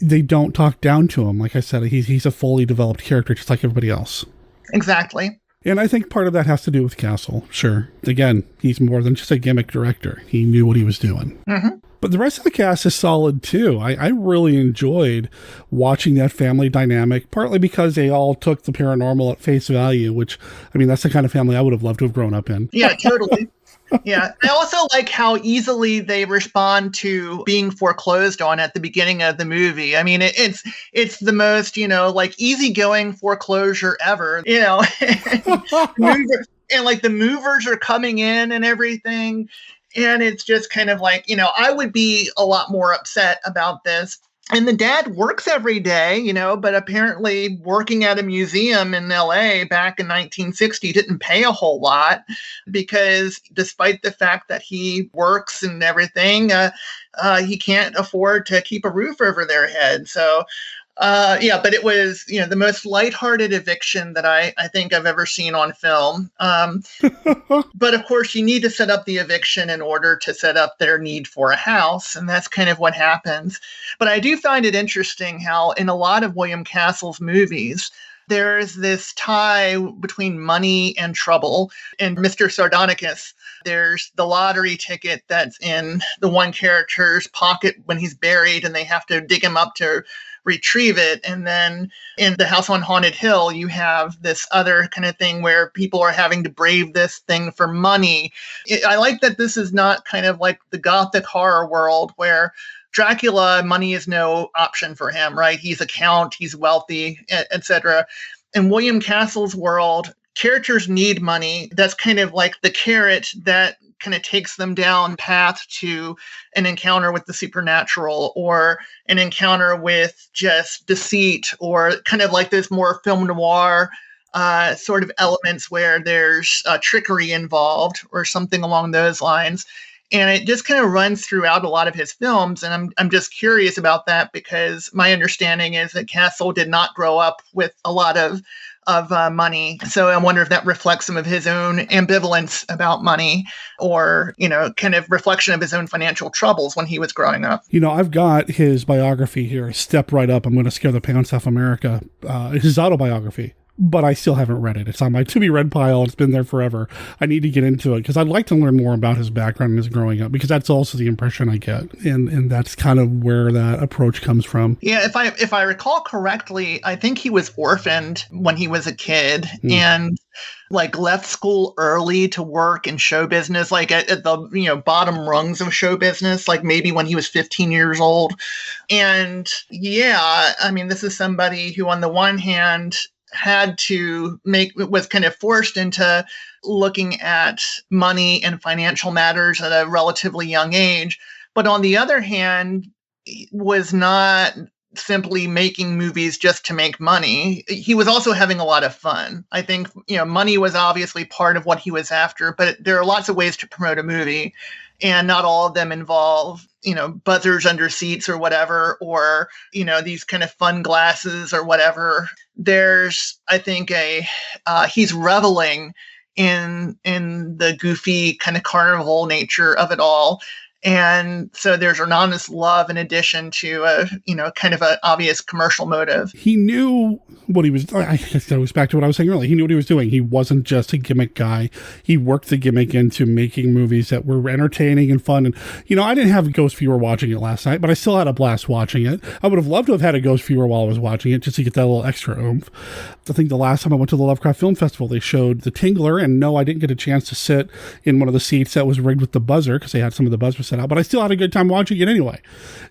they don't talk down to him. Like I said, he's a fully developed character, just like everybody else. Exactly. And I think part of that has to do with Castle. Sure. Again, he's more than just a gimmick director. He knew what he was doing. Mm-hmm. But the rest of the cast is solid too. I really enjoyed watching that family dynamic, partly because they all took the paranormal at face value, which, I mean, that's the kind of family I would have loved to have grown up in. Yeah, totally. Yeah. I also like how easily they respond to being foreclosed on at the beginning of the movie. I mean, it's the most, you know, like easygoing foreclosure ever, you know, and like the movers are coming in and everything. And it's just kind of like, you know, I would be a lot more upset about this. And the dad works every day, you know, but apparently working at a museum in LA back in 1960 didn't pay a whole lot because despite the fact that he works and everything, he can't afford to keep a roof over their head. So, yeah, but it was, you know, the most lighthearted eviction that I think I've ever seen on film. But of course, you need to set up the eviction in order to set up their need for a house. And that's kind of what happens. But I do find it interesting how in a lot of William Castle's movies, there's this tie between money and trouble. In Mr. Sardonicus, there's the lottery ticket that's in the one character's pocket when he's buried, and they have to dig him up to retrieve it. And then in The House on Haunted Hill, you have this other kind of thing where people are having to brave this thing for money. I like that this is not kind of like the Gothic horror world where Dracula, money is no option for him, right? He's a count, he's wealthy, etc. In William Castle's world, characters need money. That's kind of like the carrot that kind of takes them down path to an encounter with the supernatural or an encounter with just deceit or kind of like this more film noir sort of elements where there's trickery involved or something along those lines. And it just kind of runs throughout a lot of his films. And I'm just curious about that because my understanding is that Castle did not grow up with a lot of money. So I wonder if that reflects some of his own ambivalence about money or, you know, kind of reflection of his own financial troubles when he was growing up. You know, I've got his biography here, Step Right Up. I'm going to scare the pants off America. It's his autobiography. But I still haven't read it. It's on my to-be-read pile. It's been there forever. I need to get into it because I'd like to learn more about his background and his growing up because that's also the impression I get. And that's kind of where that approach comes from. Yeah, if I recall correctly, I think he was orphaned when he was a kid and like left school early to work in show business, like at the, you know, bottom rungs of show business, like maybe when he was 15 years old. And yeah, I mean, this is somebody who on the one hand was kind of forced into looking at money and financial matters at a relatively young age. But on the other hand, was not simply making movies just to make money. He was also having a lot of fun. I think, you know, money was obviously part of what he was after, but there are lots of ways to promote a movie. And not all of them involve, you know, buzzers under seats or whatever, or, you know, these kind of fun glasses or whatever. There's, I think, he's reveling in the goofy kind of carnival nature of it all. And so there's an honest love in addition to a, you know, kind of an obvious commercial motive. He knew what he was doing. I guess that was back to what I was saying earlier. He knew what he was doing. He wasn't just a gimmick guy. He worked the gimmick into making movies that were entertaining and fun. And, you know, I didn't have a ghost viewer watching it last night, but I still had a blast watching it. I would have loved to have had a ghost viewer while I was watching it just to get that little extra oomph. I think the last time I went to the Lovecraft Film Festival, they showed The Tingler. And no, I didn't get a chance to sit in one of the seats that was rigged with the buzzer because they had some of the buzzers set out, but I still had a good time watching it anyway.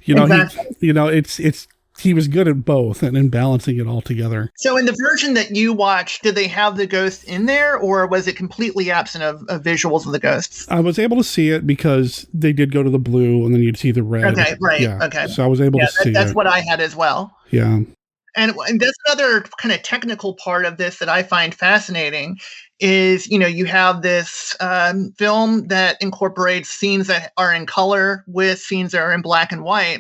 You know, exactly. You know, it's he was good at both and in balancing it all together. So in the version that you watched, did they have the ghosts in there, or was it completely absent of visuals of the ghosts? I was able to see it because they did go to the blue and then you'd see the red. Okay, right. Yeah. Okay. So I was able to see it. That's what I had as well. Yeah. And that's another kind of technical part of this that I find fascinating is, you have this film that incorporates scenes that are in color with scenes that are in black and white.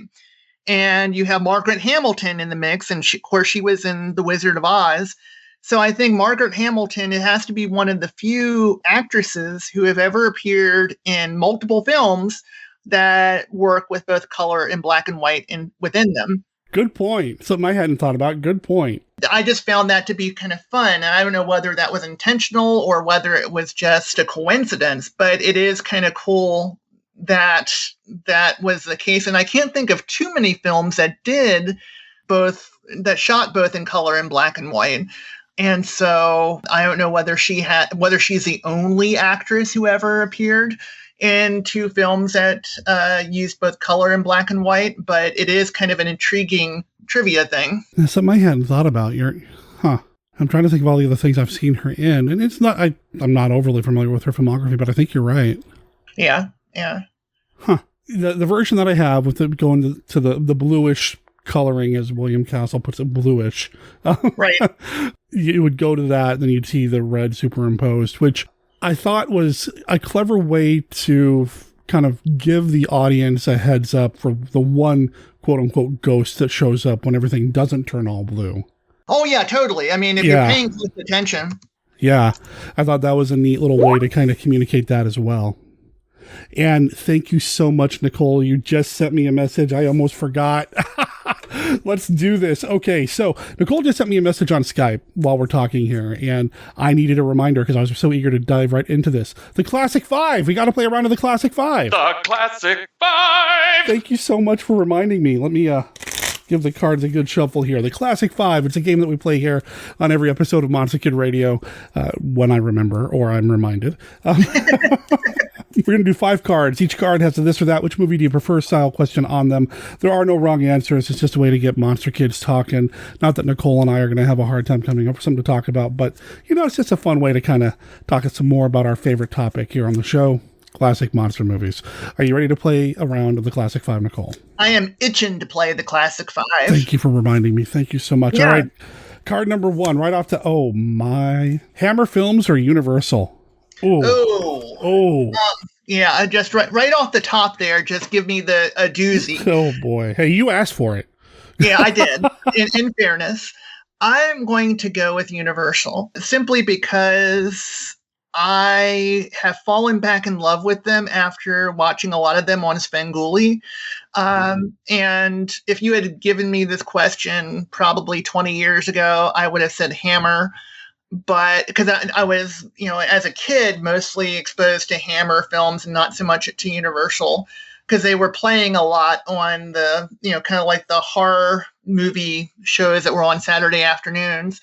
And you have Margaret Hamilton in the mix. And of course, she was in The Wizard of Oz. So I think Margaret Hamilton, it has to be one of the few actresses who have ever appeared in multiple films that work with both color and black and white within them. Good point. Something I hadn't thought about. Good point. I just found that to be kind of fun. And I don't know whether that was intentional or whether it was just a coincidence, but it is kind of cool that was the case. And I can't think of too many films that shot both in color and black and white. And so I don't know whether she's the only actress who ever appeared in two films that used both color and black and white, but it is kind of an intriguing trivia thing. That's something I hadn't thought about. I'm trying to think of all the other things I've seen her in, and it's not. I'm not overly familiar with her filmography, but I think you're right. Yeah. The version that I have with it going to the bluish coloring, as William Castle puts it, bluish. Right. You would go to that, then you'd see the red superimposed, which I thought was a clever way to kind of give the audience a heads up for the one quote unquote ghost that shows up when everything doesn't turn all blue. Oh yeah, totally. I mean, if you're paying close attention. Yeah. I thought that was a neat little way to kind of communicate that as well. And thank you so much, Nicole. You just sent me a message. I almost forgot. Let's do this. Okay, so Nicole just sent me a message on Skype while we're talking here, and I needed a reminder because I was so eager to dive right into this. The Classic Five. We got to play around to the Classic Five. The Classic Five! Thank you so much for reminding me. Let me give the cards a good shuffle here. The Classic Five. It's a game that we play here on every episode of Monster Kid Radio when I remember or I'm reminded. We're going to do 5 cards. Each card has a this or that, which movie do you prefer style question on them. There are no wrong answers. It's just a way to get Monster Kids talking. Not that Nicole and I are going to have a hard time coming up with something to talk about, but, it's just a fun way to kind of talk some more about our favorite topic here on the show, classic monster movies. Are you ready to play a round of the Classic Five, Nicole? I am itching to play the Classic Five. Thank you for reminding me. Thank you so much. Yeah. All right. Card number 1, right off Hammer Films or Universal? Oh. Yeah, I just right off the top there, just give me a doozy. Oh boy. Hey, you asked for it. Yeah, I did. In fairness, I'm going to go with Universal simply because I have fallen back in love with them after watching a lot of them on Svengoolie. And if you had given me this question probably 20 years ago, I would have said Hammer. But because I was, as a kid, mostly exposed to Hammer films and not so much to Universal, because they were playing a lot on the, kind of like the horror movie shows that were on Saturday afternoons.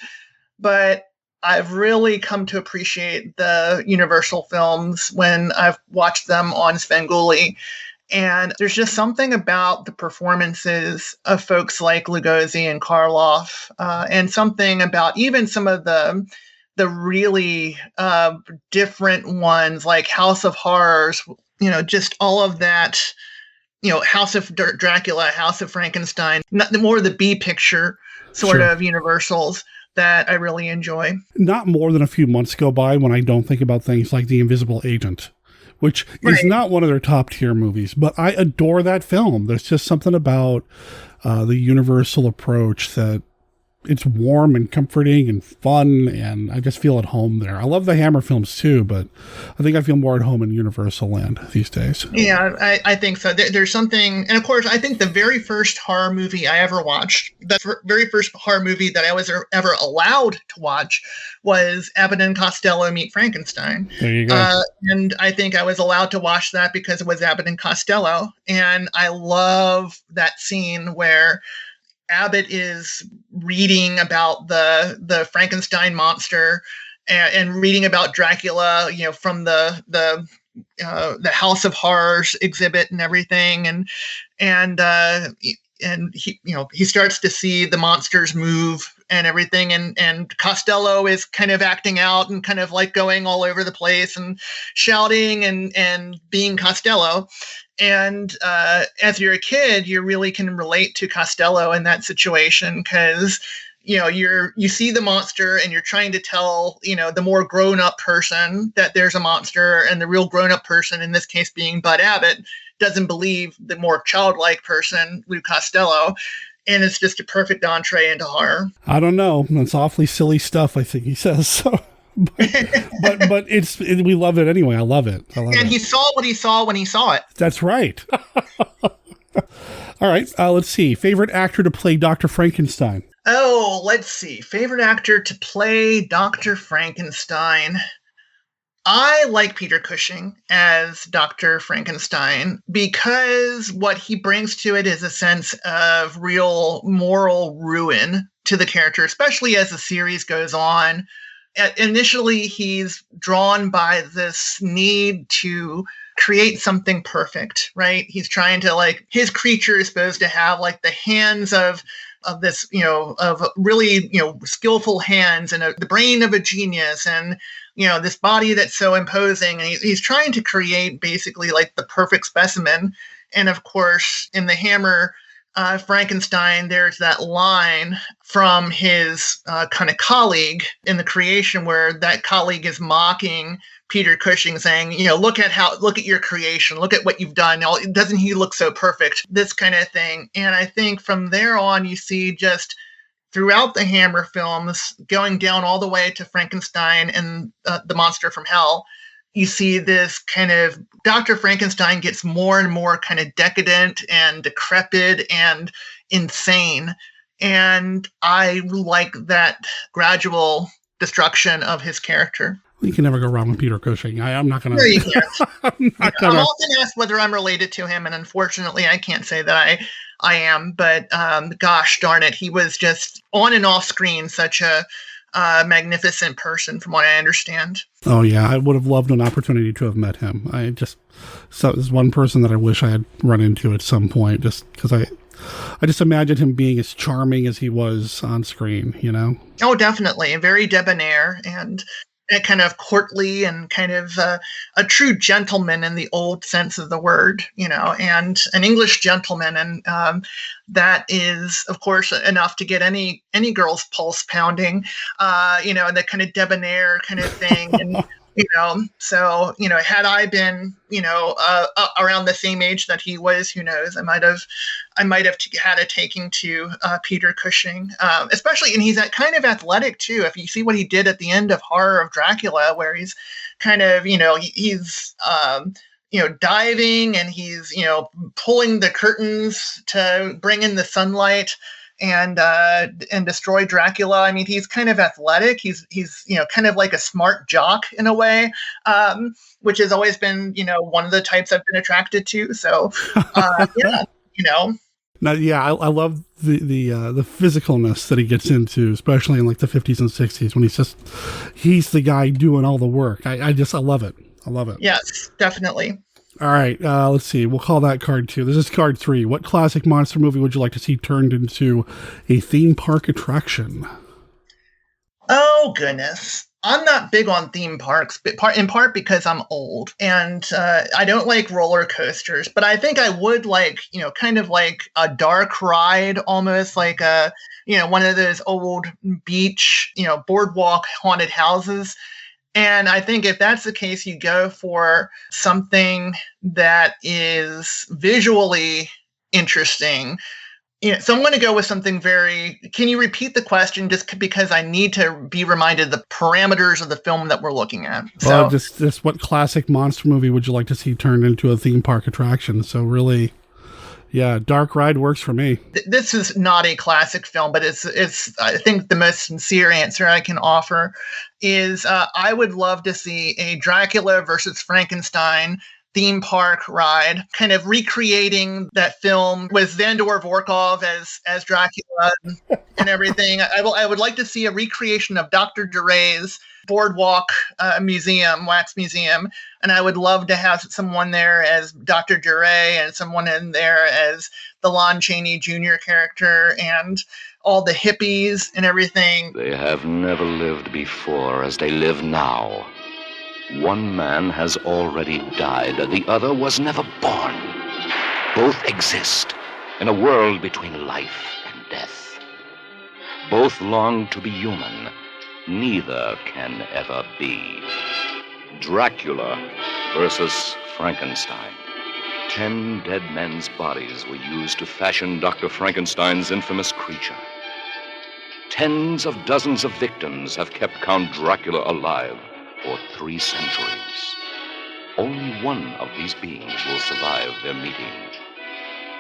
But I've really come to appreciate the Universal films when I've watched them on Svengoolie. And there's just something about the performances of folks like Lugosi and Karloff, and something about even some of the really different ones like House of Horrors, just all of that, House of Dracula, House of Frankenstein, more the B picture sort of Universals that I really enjoy. Not more than a few months go by when I don't think about things like The Invisible Agent, which is not one of their top tier movies, but I adore that film. There's just something about the Universal approach that it's warm and comforting and fun, and I just feel at home there. I love the Hammer films too, but I think I feel more at home in Universal land these days. Yeah, I think so. There's something, and of course, I think the very first horror movie I ever watched, the very first horror movie that I was ever allowed to watch was Abbott and Costello Meet Frankenstein. There you go. And I think I was allowed to watch that because it was Abbott and Costello, and I love that scene where Abbott is reading about the Frankenstein monster and reading about Dracula, from the House of Horrors exhibit and everything. And he starts to see the monsters move and everything, and Costello is kind of acting out and kind of like going all over the place and shouting and being Costello. And as you're a kid, you really can relate to Costello in that situation, because you see the monster and you're trying to tell the more grown-up person that there's a monster, and the real grown-up person, in this case being Bud Abbott, doesn't believe the more childlike person, Lou Costello. And it's just a perfect entree into horror. I don't know. It's awfully silly stuff, I think he says. So, but we love it anyway. I love it. He saw what he saw when he saw it. That's right. All right. Let's see. Favorite actor to play Dr. Frankenstein? Oh, let's see. Favorite actor to play Dr. Frankenstein. I like Peter Cushing as Dr. Frankenstein because what he brings to it is a sense of real moral ruin to the character, especially as the series goes on. Initially, he's drawn by this need to create something perfect, right? He's trying to, his creature is supposed to have the hands of this, of really, skillful hands and the brain of a genius, and this body that's so imposing. And he's trying to create basically the perfect specimen. And of course, in the Hammer Frankenstein, there's that line from his kind of colleague in the creation where that colleague is mocking Peter Cushing, saying, look at your creation, look at what you've done. Doesn't he look so perfect? This kind of thing. And I think from there on, you see just throughout the Hammer films, going down all the way to Frankenstein and the Monster from Hell, you see this kind of Dr. Frankenstein gets more and more kind of decadent and decrepit and insane. And I like that gradual destruction of his character. You can never go wrong with Peter Cushing. I'm not going to. No, you can't. I'm often asked whether I'm related to him, and unfortunately, I can't say that I am. But gosh darn it, he was just on and off screen such a magnificent person, from what I understand. Oh yeah, I would have loved an opportunity to have met him. There's one person that I wish I had run into at some point, just because I just imagined him being as charming as he was on screen. Oh, definitely, very debonair and kind of courtly and kind of a true gentleman in the old sense of the word, and an English gentleman. And that is, of course, enough to get any girl's pulse pounding, that kind of debonair kind of thing. And, so, had I been, around the same age that he was, who knows, I might have had a taking to Peter Cushing, especially, and he's kind of athletic too. If you see what he did at the end of Horror of Dracula, where he's kind of, he's diving and he's, pulling the curtains to bring in the sunlight and destroy Dracula. I mean, he's kind of athletic. He's kind of like a smart jock in a way, which has always been, one of the types I've been attracted to. So, yeah. Now, yeah, I love the physicalness that he gets into, especially in the 50s and 60s when he's the guy doing all the work. I love it. I love it. Yes, definitely. All right, let's see. We'll call that card 2. This is card 3. What classic monster movie would you like to see turned into a theme park attraction? Oh, goodness. I'm not big on theme parks, in part because I'm old and I don't like roller coasters, but I think I would like, kind of like a dark ride, almost like one of those old beach, boardwalk haunted houses. And I think if that's the case, you go for something that is visually interesting. So I'm going to go with something can you repeat the question just because I need to be reminded the parameters of the film that we're looking at? Well, just what classic monster movie would you like to see turned into a theme park attraction? So really, yeah, Dark Ride works for me. This is not a classic film, but it's I think the most sincere answer I can offer is I would love to see a Dracula versus Frankenstein theme park ride, kind of recreating that film with Zandor Vorkov as Dracula and everything. I would like to see a recreation of Dr. Duray's Boardwalk Museum, Wax Museum, and I would love to have someone there as Dr. Duray and someone in there as the Lon Chaney Jr. character and all the hippies and everything. They have never lived before as they live now. One man has already died, the other was never born. Both exist in a world between life and death. Both long to be human. Neither can ever be. Dracula versus Frankenstein. 10 dead men's bodies were used to fashion Dr. Frankenstein's infamous creature. Tens of dozens of victims have kept Count Dracula alive for 3 centuries. Only one of these beings will survive their meeting.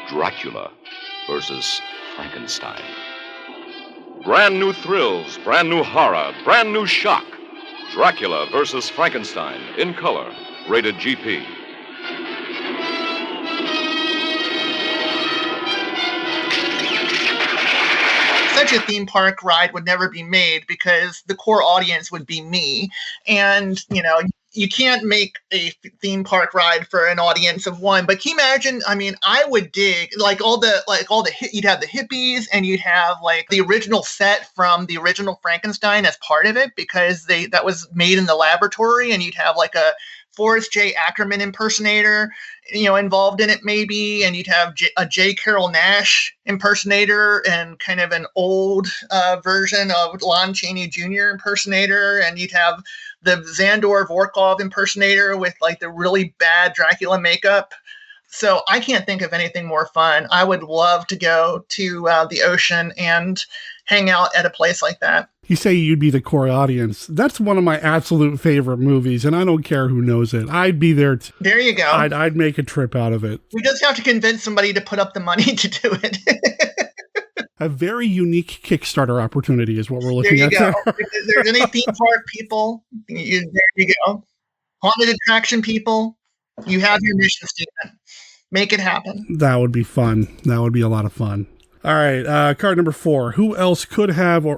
Dracula versus Frankenstein. Brand new thrills, brand new horror, brand new shock. Dracula versus Frankenstein, in color, rated GP. Such a theme park ride would never be made because the core audience would be me. And, you can't make a theme park ride for an audience of one, but can you imagine? I mean, I would dig you'd have the hippies and you'd have like the original set from the original Frankenstein as part of it because that was made in the laboratory, and you'd have like a Forrest J. Ackerman impersonator, involved in it maybe, and you'd have a J. Carroll Nash impersonator and kind of an old version of Lon Chaney Jr. impersonator, and you'd have the Zandor Vorkov impersonator with like the really bad Dracula makeup. So I can't think of anything more fun. I would love to go to the ocean and hang out at a place like that. You say you'd be the core audience. That's one of my absolute favorite movies, and I don't care who knows it. I'd be there. There you go. I'd make a trip out of it. We just have to convince somebody to put up the money to do it. A very unique Kickstarter opportunity is what we're looking at there. If there's any theme park people, there you go. Haunted attraction people, you have your mission statement. Make it happen. That would be fun. That would be a lot of fun. All right, card number 4. Who else could have or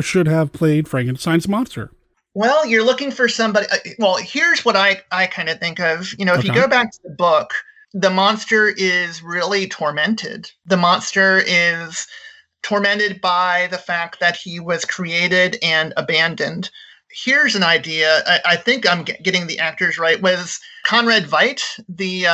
should have played Frankenstein's monster? Well, you're looking for somebody. Well, here's what I kind of think of. If you go back to the book, the monster is really tormented. The monster is tormented by the fact that he was created and abandoned. Here's an idea. I think I'm getting the actors right. Was Conrad Veidt, the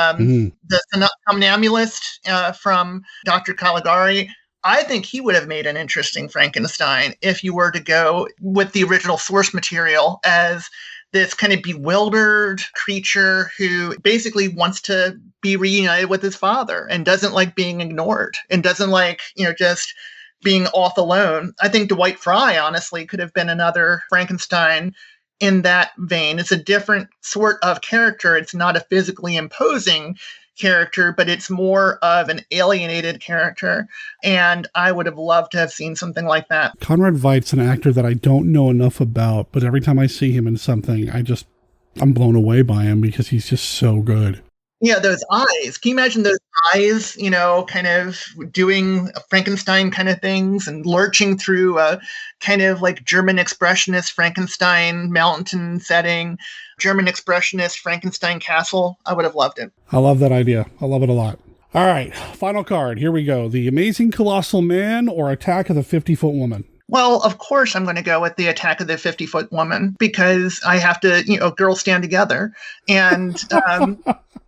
somnambulist from Dr. Caligari? I think he would have made an interesting Frankenstein if you were to go with the original source material as this kind of bewildered creature who basically wants to be reunited with his father and doesn't like being ignored and doesn't like, just being off alone. I think Dwight Frye, honestly, could have been another Frankenstein in that vein. It's a different sort of character. It's not a physically imposing character, but it's more of an alienated character. And I would have loved to have seen something like that. Conrad Veidt's an actor that I don't know enough about, but every time I see him in something, I'm blown away by him because he's just so good. Yeah, those eyes. Can you imagine those eyes, kind of doing Frankenstein kind of things and lurching through a kind of like German expressionist Frankenstein mountain setting, German expressionist Frankenstein castle? I would have loved it. I love that idea. I love it a lot. All right, final card. Here we go. The Amazing Colossal Man or Attack of the 50-Foot Woman? Well, of course, I'm going to go with the Attack of the 50-Foot Woman because I have to, girls stand together. And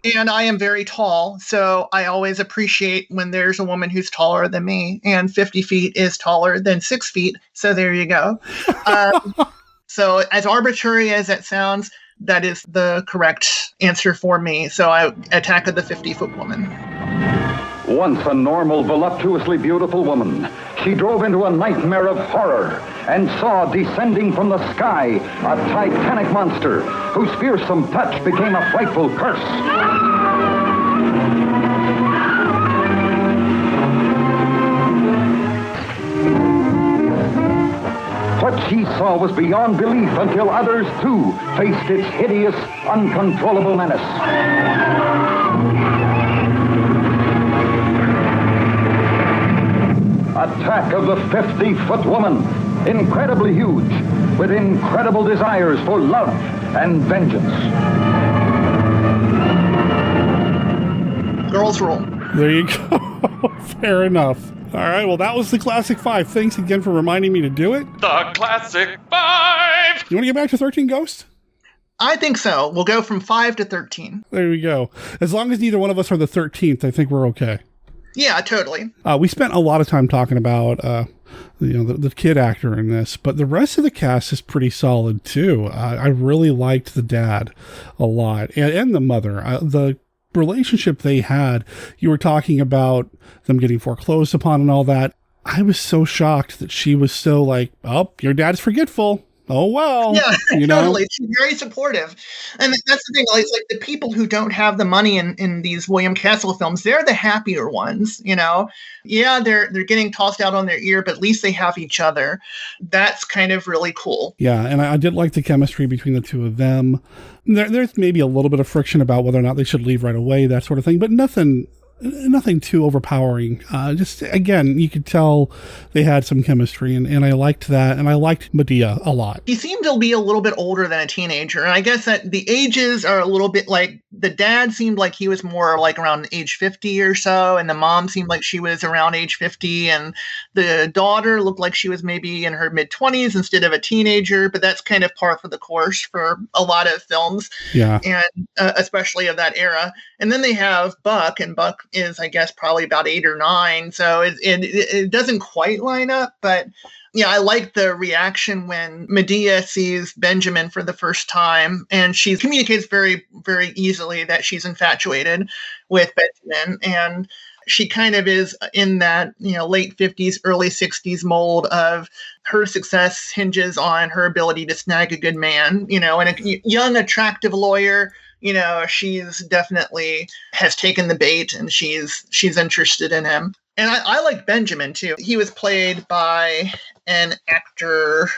and I am very tall, so I always appreciate when there's a woman who's taller than me. And 50 feet is taller than 6 feet, so there you go. So as arbitrary as that sounds, that is the correct answer for me. So Attack of the 50-Foot Woman. Once a normal, voluptuously beautiful woman, she drove into a nightmare of horror and saw descending from the sky a titanic monster whose fearsome touch became a frightful curse. What she saw was beyond belief until others, too, faced its hideous, uncontrollable menace. Attack of the 50-foot woman, incredibly huge, with incredible desires for love and vengeance. Girls roll. There you go. Fair enough. All right, well, that was the Classic 5. Thanks again for reminding me to do it. The Classic 5! You want to get back to 13 Ghosts? I think so. We'll go from 5 to 13. There we go. As long as neither one of us are the 13th, I think we're okay. Yeah, totally. We spent a lot of time talking about the kid actor in this, but the rest of the cast is pretty solid too. I really liked the dad a lot, and the mother. The relationship they had, you were talking about them getting foreclosed upon and all that. I was so shocked that she was so like, oh, your dad's forgetful. Oh, well. Yeah, you totally. know? She's very supportive. And that's the thing. It's like the people who don't have the money in these William Castle films, they're the happier ones, you know? Yeah, they're getting tossed out on their ear, but at least they have each other. That's kind of really cool. Yeah, and I did like the chemistry between the two of them. There's maybe a little bit of friction about whether or not they should leave right away, that sort of thing, but nothing too overpowering. Just, again, you could tell they had some chemistry, and I liked that, and I liked Medea a lot. He seemed to be a little bit older than a teenager, and I guess that the ages are a little bit like, the dad seemed like he was more like around age 50 or so, and the mom seemed like she was around age 50, and the daughter looked like she was maybe in her mid-20s instead of a teenager, but that's kind of par for the course for a lot of films, yeah, and especially of that era. And then they have Buck, and Buck is, I guess, probably about 8 or 9. So it doesn't quite line up, but yeah, I like the reaction when Medea sees Benjamin for the first time, and she communicates very, very easily that she's infatuated with Benjamin, and she kind of is in that, late 50s, early 60s mold of her success hinges on her ability to snag a good man, and a young, attractive lawyer. She's definitely has taken the bait, and she's interested in him. And I like Benjamin too. He was played by an actor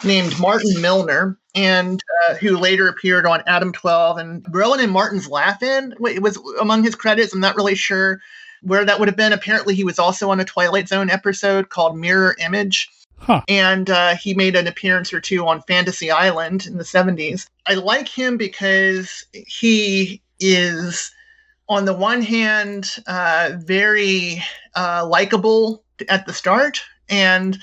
named Martin Milner, and who later appeared on Adam 12 and Rowan and Martin's Laugh-In. It was among his credits. I'm not really sure where that would have been. Apparently, he was also on a Twilight Zone episode called Mirror Image. Huh. And he made an appearance or two on Fantasy Island in the 70s. I like him because he is, on the one hand, very likable at the start. And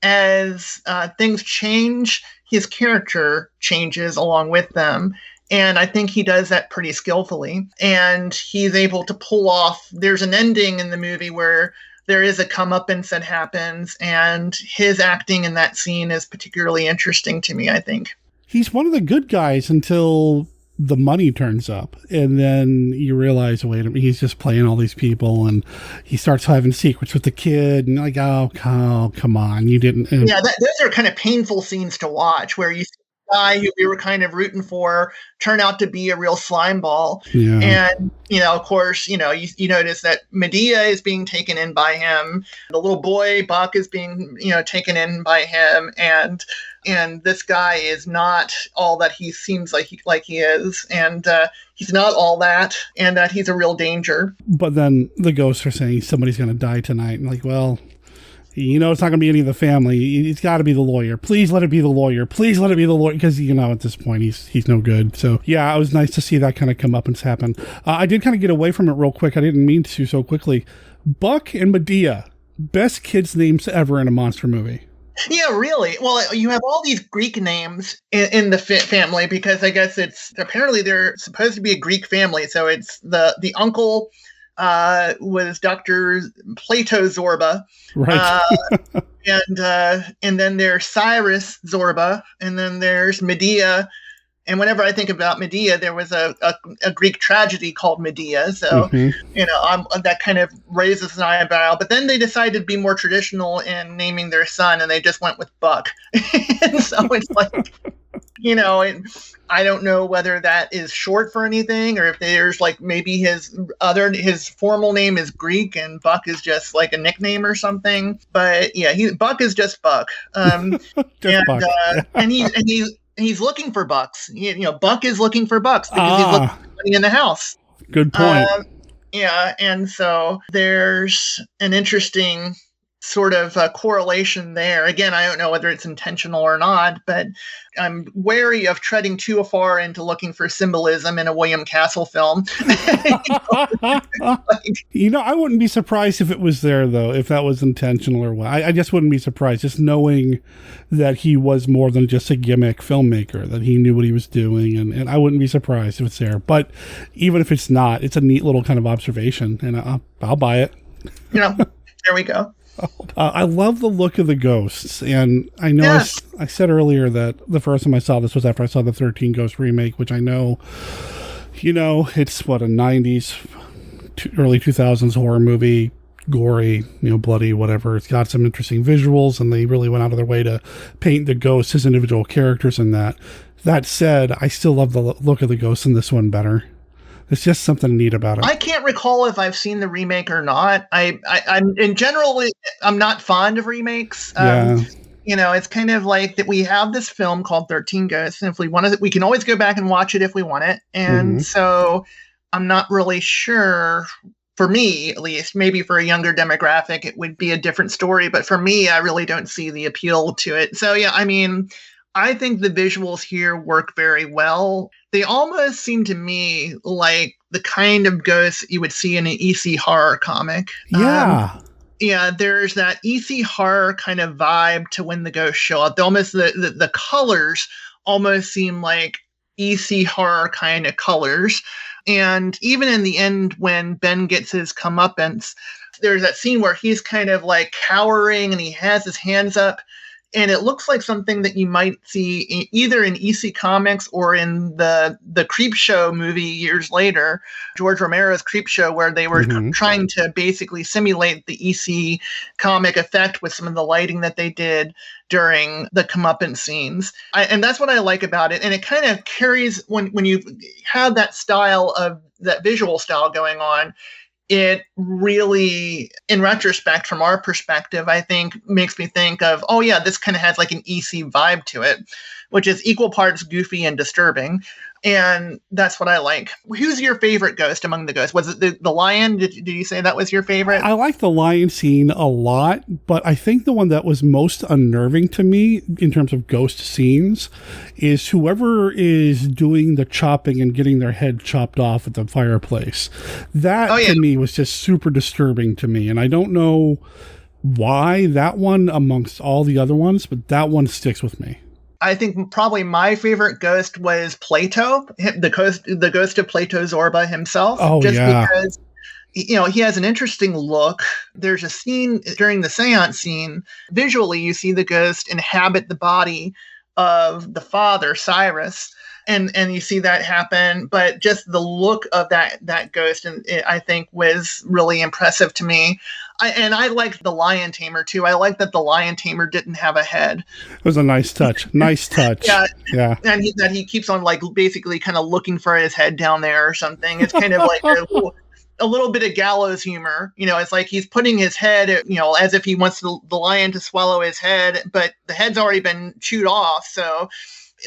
as things change, his character changes along with them. And I think he does that pretty skillfully. And he's able to pull off, there's an ending in the movie where there is a comeuppance that happens, and his acting in that scene is particularly interesting to me, I think. He's one of the good guys until the money turns up, and then you realize, wait a minute, he's just playing all these people, and he starts having secrets with the kid, and like, oh come on, you didn't. Yeah, those are kind of painful scenes to watch, where you see a guy who we were kind of rooting for turn out to be a real slime ball. Yeah. And, of course, you notice that Medea is being taken in by him. The little boy, Buck, is being, taken in by him. And this guy is not all that he seems like he is. And he's not all that. And that he's a real danger. But then the ghosts are saying somebody's going to die tonight. And like, well, it's not going to be any of the family. It's got to be the lawyer. Please let it be the lawyer. Please let it be the lawyer. Because, at this point, he's no good. So, yeah, it was nice to see that kind of come up and happen. I did kind of get away from it real quick. I didn't mean to so quickly. Buck and Medea, best kids' names ever in a monster movie. Yeah, really. Well, you have all these Greek names in the family because I guess apparently they're supposed to be a Greek family. So it's the uncle was Dr. Plato Zorba. Right. And then there's Cyrus Zorba, and then there's Medea. And whenever I think about Medea, there was a Greek tragedy called Medea. So, that kind of raises an eyebrow. But then they decided to be more traditional in naming their son, and they just went with Buck. And so it's like, I don't know whether that is short for anything, or if there's like maybe his formal name is Greek and Buck is just like a nickname or something. But yeah, Buck is just Buck. Buck. And he's looking for Bucks. Buck is looking for Bucks because he's looking for money in the house. Good point. Yeah, and so there's an interesting sort of correlation there. Again, I don't know whether it's intentional or not, but I'm wary of treading too far into looking for symbolism in a William Castle film. I wouldn't be surprised if it was there, though, if that was intentional or what. I just wouldn't be surprised, just knowing that he was more than just a gimmick filmmaker, that he knew what he was doing, and I wouldn't be surprised if it's there. But even if it's not, it's a neat little kind of observation, and I'll buy it. There we go. I love the look of the ghosts, and I know Yes. I said earlier that the first time I saw this was after I saw the 13 Ghosts remake, which I know, it's what, a 90s, early 2000s horror movie, gory, bloody, whatever. It's got some interesting visuals, and they really went out of their way to paint the ghosts as individual characters in that. That said, I still love the look of the ghosts in this one better. There's just something neat about it. I can't recall if I've seen the remake or not. I'm in general, I'm not fond of remakes. It's kind of like that we have this film called 13 Ghosts, and if we want to, we can always go back and watch it if we want it. And so I'm not really sure, for me at least, maybe for a younger demographic, it would be a different story. But for me, I really don't see the appeal to it. So yeah, I think the visuals here work very well. They almost seem to me like the kind of ghosts you would see in an EC horror comic. Yeah. There's that EC horror kind of vibe to when the ghosts show up. The colors almost seem like EC horror kind of colors. And even in the end, when Ben gets his comeuppance, there's that scene where he's kind of like cowering and he has his hands up. And it looks like something that you might see either in EC Comics or in the Creepshow movie years later, George Romero's Creepshow, where they were trying to basically simulate the EC comic effect with some of the lighting that they did during the comeuppance scenes. And that's what I like about it. And it kind of carries, when you have that style of that visual style going on, it really, in retrospect, from our perspective, I think makes me think of, oh yeah, this kind of has like an EC vibe to it, which is equal parts goofy and disturbing. And that's what I like. Who's your favorite ghost among the ghosts? Was it the lion? Did you say that was your favorite? I like the lion scene a lot, but I think the one that was most unnerving to me in terms of ghost scenes is whoever is doing the chopping and getting their head chopped off at the fireplace. That to me was just super disturbing to me. And I don't know why that one amongst all the other ones, but that one sticks with me. I think probably my favorite ghost was Plato, the ghost of Plato Zorba himself. Oh, because, he has an interesting look. There's a scene during the seance scene. Visually, you see the ghost inhabit the body of the father, Cyrus. And you see that happen, but just the look of that ghost, and I think was really impressive to me. I liked the lion tamer too. I like that the lion tamer didn't have a head. It was a nice touch. Nice touch. Yeah. And that he keeps on like basically kind of looking for his head down there or something. It's kind of like a little bit of gallows humor. It's like he's putting his head, as if he wants the lion to swallow his head, but the head's already been chewed off. So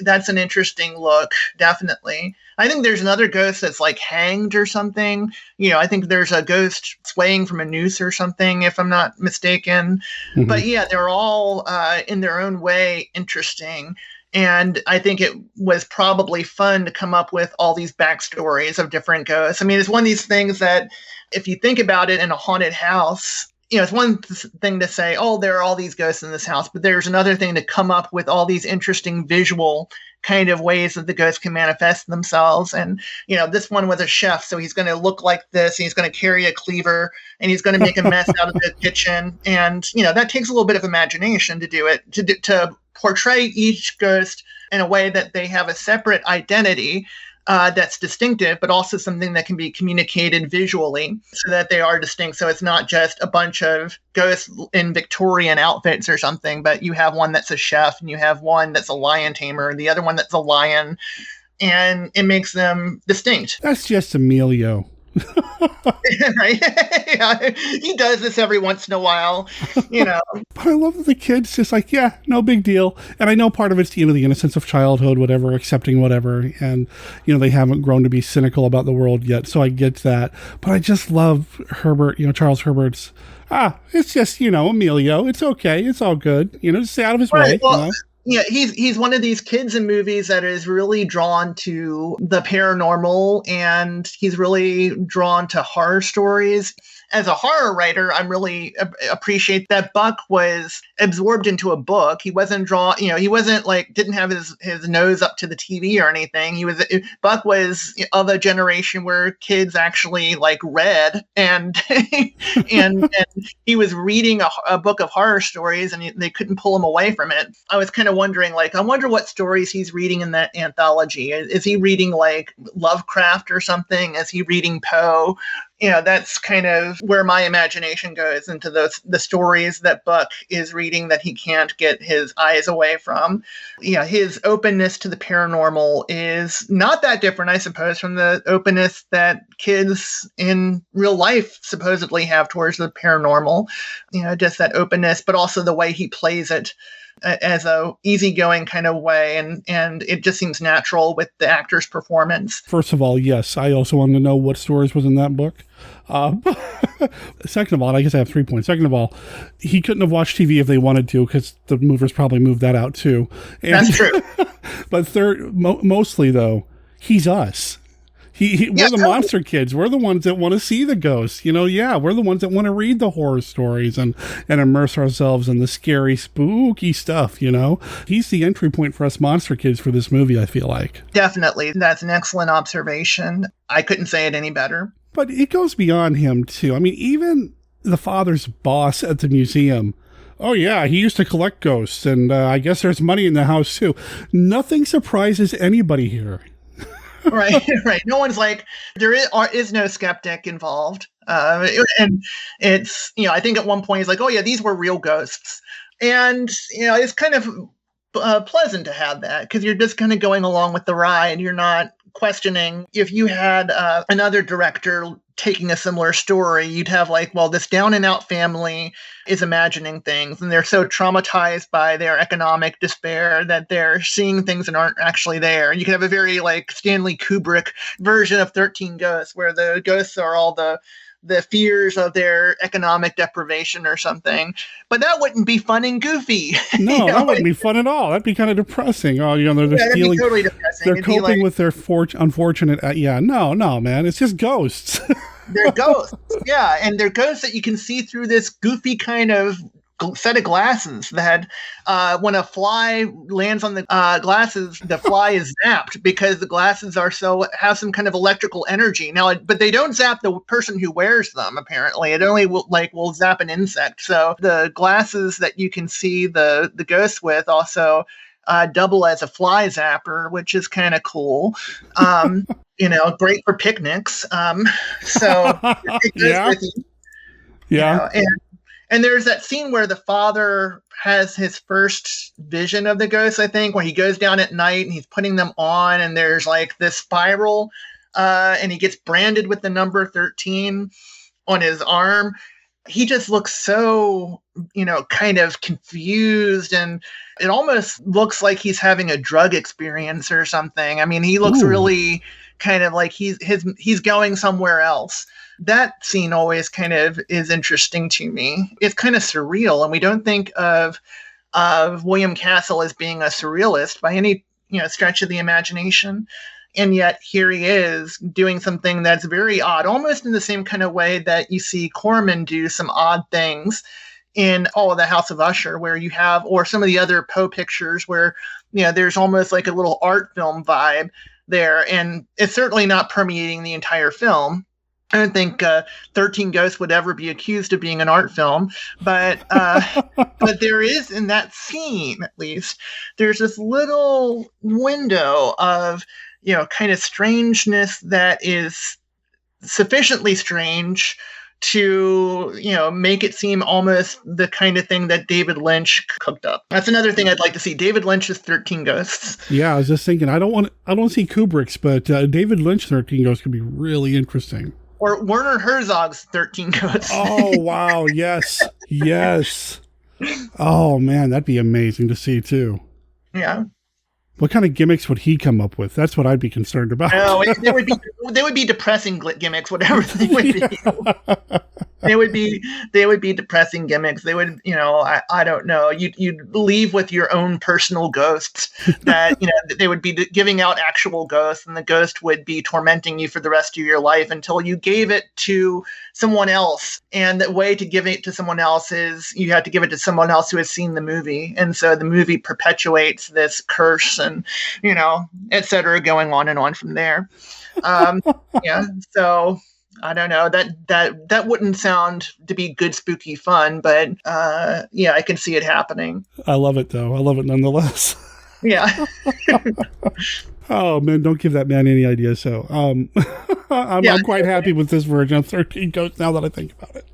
that's an interesting look, definitely. I think there's another ghost that's like hanged or something. I think there's a ghost swaying from a noose or something, if I'm not mistaken. But yeah, they're all in their own way interesting. And I think it was probably fun to come up with all these backstories of different ghosts. It's one of these things that if you think about it in a haunted house, it's one thing to say, oh, there are all these ghosts in this house, but there's another thing to come up with all these interesting visual kind of ways that the ghosts can manifest themselves. And, this one was a chef, so he's going to look like this, and he's going to carry a cleaver, and he's going to make a mess out of the kitchen. And, that takes a little bit of imagination to do it, to portray each ghost in a way that they have a separate identity that's distinctive, but also something that can be communicated visually so that they are distinct. So it's not just a bunch of ghosts in Victorian outfits or something, but you have one that's a chef, and you have one that's a lion tamer, and the other one that's a lion, and it makes them distinct. That's just Emilio. Right? Yeah, he does this every once in a while, you know. But I love that the kid's just like, yeah, no big deal. And I know part of it's, you know, the innocence of childhood, whatever, accepting whatever. And, you know, they haven't grown to be cynical about the world yet. So I get that. But I just love Herbert, you know, Charles Herbert's, it's just, you know, Emilio. It's okay. It's all good. You know, just stay out of his way. Well, you know? yeah, he's one of these kids in movies that is really drawn to the paranormal, and he's really drawn to horror stories. As a horror writer, I'm really appreciate that Buck was absorbed into a book. He wasn't he wasn't like, didn't have his nose up to the TV or anything. Buck was of a generation where kids actually like read, and and he was reading a book of horror stories, and they couldn't pull him away from it. I was kind of wondering, like, I wonder what stories he's reading in that anthology. Is he reading like Lovecraft or something? Is he reading Poe? You know, that's kind of where my imagination goes, into the stories that Buck is reading that he can't get his eyes away from. Yeah, his openness to the paranormal is not that different, I suppose, from the openness that kids in real life supposedly have towards the paranormal. You know, just that openness, but also the way he plays it as a easygoing kind of way, and it just seems natural with the actor's performance. First of all, yes, I also wanted to know what stories was in that book. Second of all, I guess I have 3 points. Second of all, he couldn't have watched TV if they wanted to, because the movers probably moved that out too. And, that's true. But third, mostly though, he's us. We're the monster kids. We're the ones that want to see the ghosts. You know, yeah, we're the ones that want to read the horror stories and immerse ourselves in the scary, spooky stuff, you know. He's the entry point for us monster kids for this movie, I feel like. Definitely. That's an excellent observation. I couldn't say it any better. But it goes beyond him, too. I mean, even the father's boss at the museum, oh, yeah, he used to collect ghosts, and I guess there's money in the house, too. Nothing surprises anybody here. Right. No one's like, there is no skeptic involved. And it's, you know, I think at one point he's like, oh, yeah, these were real ghosts. And, you know, it's kind of pleasant to have that, because you're just kind of going along with the ride. You're not questioning. If you had another director taking a similar story, you'd have like, well, this down and out family is imagining things, and they're so traumatized by their economic despair that they're seeing things that aren't actually there. You could have a very like Stanley Kubrick version of 13 Ghosts, where the ghosts are all the fears of their economic deprivation or something. But that wouldn't be fun and goofy. No, you know? That wouldn't be fun at all. That'd be kind of depressing. Oh, you know, they're stealing. Totally depressing. They're coping with their unfortunate. No, man, it's just ghosts. They're ghosts, yeah, and they're ghosts that you can see through this goofy kind of set of glasses that when a fly lands on the glasses, the fly is zapped because the glasses have some kind of electrical energy. Now, but they don't zap the person who wears them, apparently. It only will zap an insect. So the glasses that you can see the ghosts with also double as a fly zapper, which is kind of cool. You know, great for picnics. So it goes with you. Yeah. You know, and there's that scene where the father has his first vision of the ghosts, I think, where he goes down at night and he's putting them on, and there's like this spiral, and he gets branded with the number 13 on his arm. He just looks so, you know, kind of confused, and it almost looks like he's having a drug experience or something. I mean, he looks really kind of like he's going somewhere else. That scene always kind of is interesting to me. It's kind of surreal, and we don't think of William Castle as being a surrealist by any, you know, stretch of the imagination. And yet here he is doing something that's very odd, almost in the same kind of way that you see Corman do some odd things in All of the House of Usher, where you have, or some of the other Poe pictures where, you know, there's almost like a little art film vibe there. And it's certainly not permeating the entire film. I don't think 13 Ghosts would ever be accused of being an art film, but but there is, in that scene at least, there's this little window of, you know, kind of strangeness that is sufficiently strange to, you know, make it seem almost the kind of thing that David Lynch cooked up. That's another thing I'd like to see. David Lynch's 13 Ghosts. Yeah, I was just thinking, I don't see Kubrick's, but David Lynch's 13 Ghosts could be really interesting. Or Werner Herzog's 13 Ghosts. Oh, wow. Yes. Yes. Oh, man, that'd be amazing to see, too. Yeah. What kind of gimmicks would he come up with? That's what I'd be concerned about. No, they would be depressing gimmicks, whatever they would be. They would be depressing gimmicks. They would, I don't know. You'd leave with your own personal ghosts that, they would be giving out actual ghosts, and the ghost would be tormenting you for the rest of your life until you gave it to someone else. And the way to give it to someone else is you have to give it to someone else who has seen the movie. And so the movie perpetuates this curse and, et cetera, going on and on from there. Yeah. So I don't know, that wouldn't sound to be good, spooky fun, but yeah, I can see it happening. I love it, though. I love it nonetheless. Yeah. Oh, man, don't give that man any ideas. So I'm quite happy with this version of 13 Ghosts now that I think about it.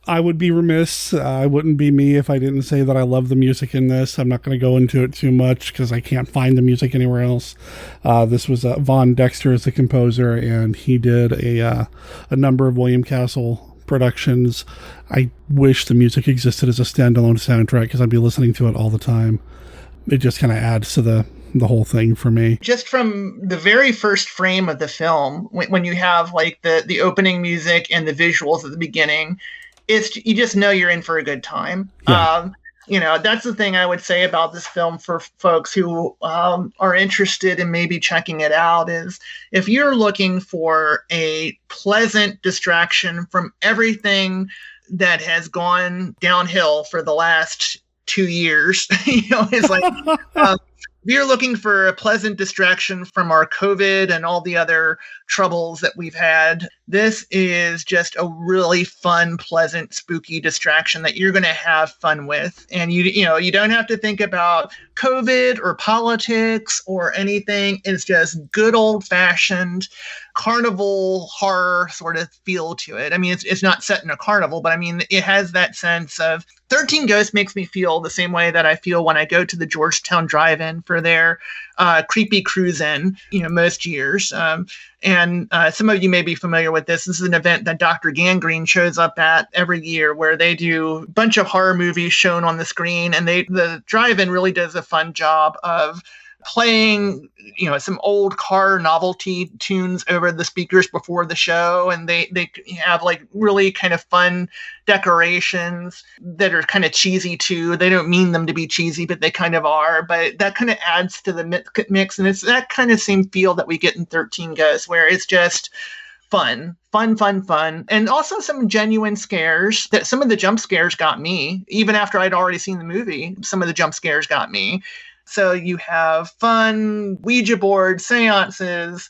I would be remiss. I wouldn't be me if I didn't say that I love the music in this. I'm not going to go into it too much because I can't find the music anywhere else. This was Von Dexter as the composer, and he did a number of William Castle productions. I wish the music existed as a standalone soundtrack because I'd be listening to it all the time. It just kind of adds to the whole thing for me. Just from the very first frame of the film, when you have like the opening music and the visuals at the beginning, you just know you're in for a good time. Yeah. That's the thing I would say about this film for folks who are interested in maybe checking it out is if you're looking for a pleasant distraction from everything that has gone downhill for the last 2 years, it's like, if you're looking for a pleasant distraction from our COVID and all the other troubles that we've had, this is just a really fun, pleasant, spooky distraction that you're going to have fun with. And you don't have to think about COVID or politics or anything. It's just good old-fashioned carnival horror sort of feel to it. I mean, it's not set in a carnival, but I mean, it has that sense of 13 Ghosts makes me feel the same way that I feel when I go to the Georgetown Drive-In for their creepy cruise-in, most years. And some of you may be familiar with this. This is an event that Dr. Gangrene shows up at every year where they do a bunch of horror movies shown on the screen. And the drive-in really does a fun job of playing, some old car novelty tunes over the speakers before the show. And they have like really kind of fun decorations that are kind of cheesy too. They don't mean them to be cheesy, but they kind of are. But that kind of adds to the mix. And it's that kind of same feel that we get in 13 Ghosts, where it's just fun. And also some genuine scares. That some of the jump scares got me. Even after I'd already seen the movie, some of the jump scares got me. So you have fun Ouija board seances,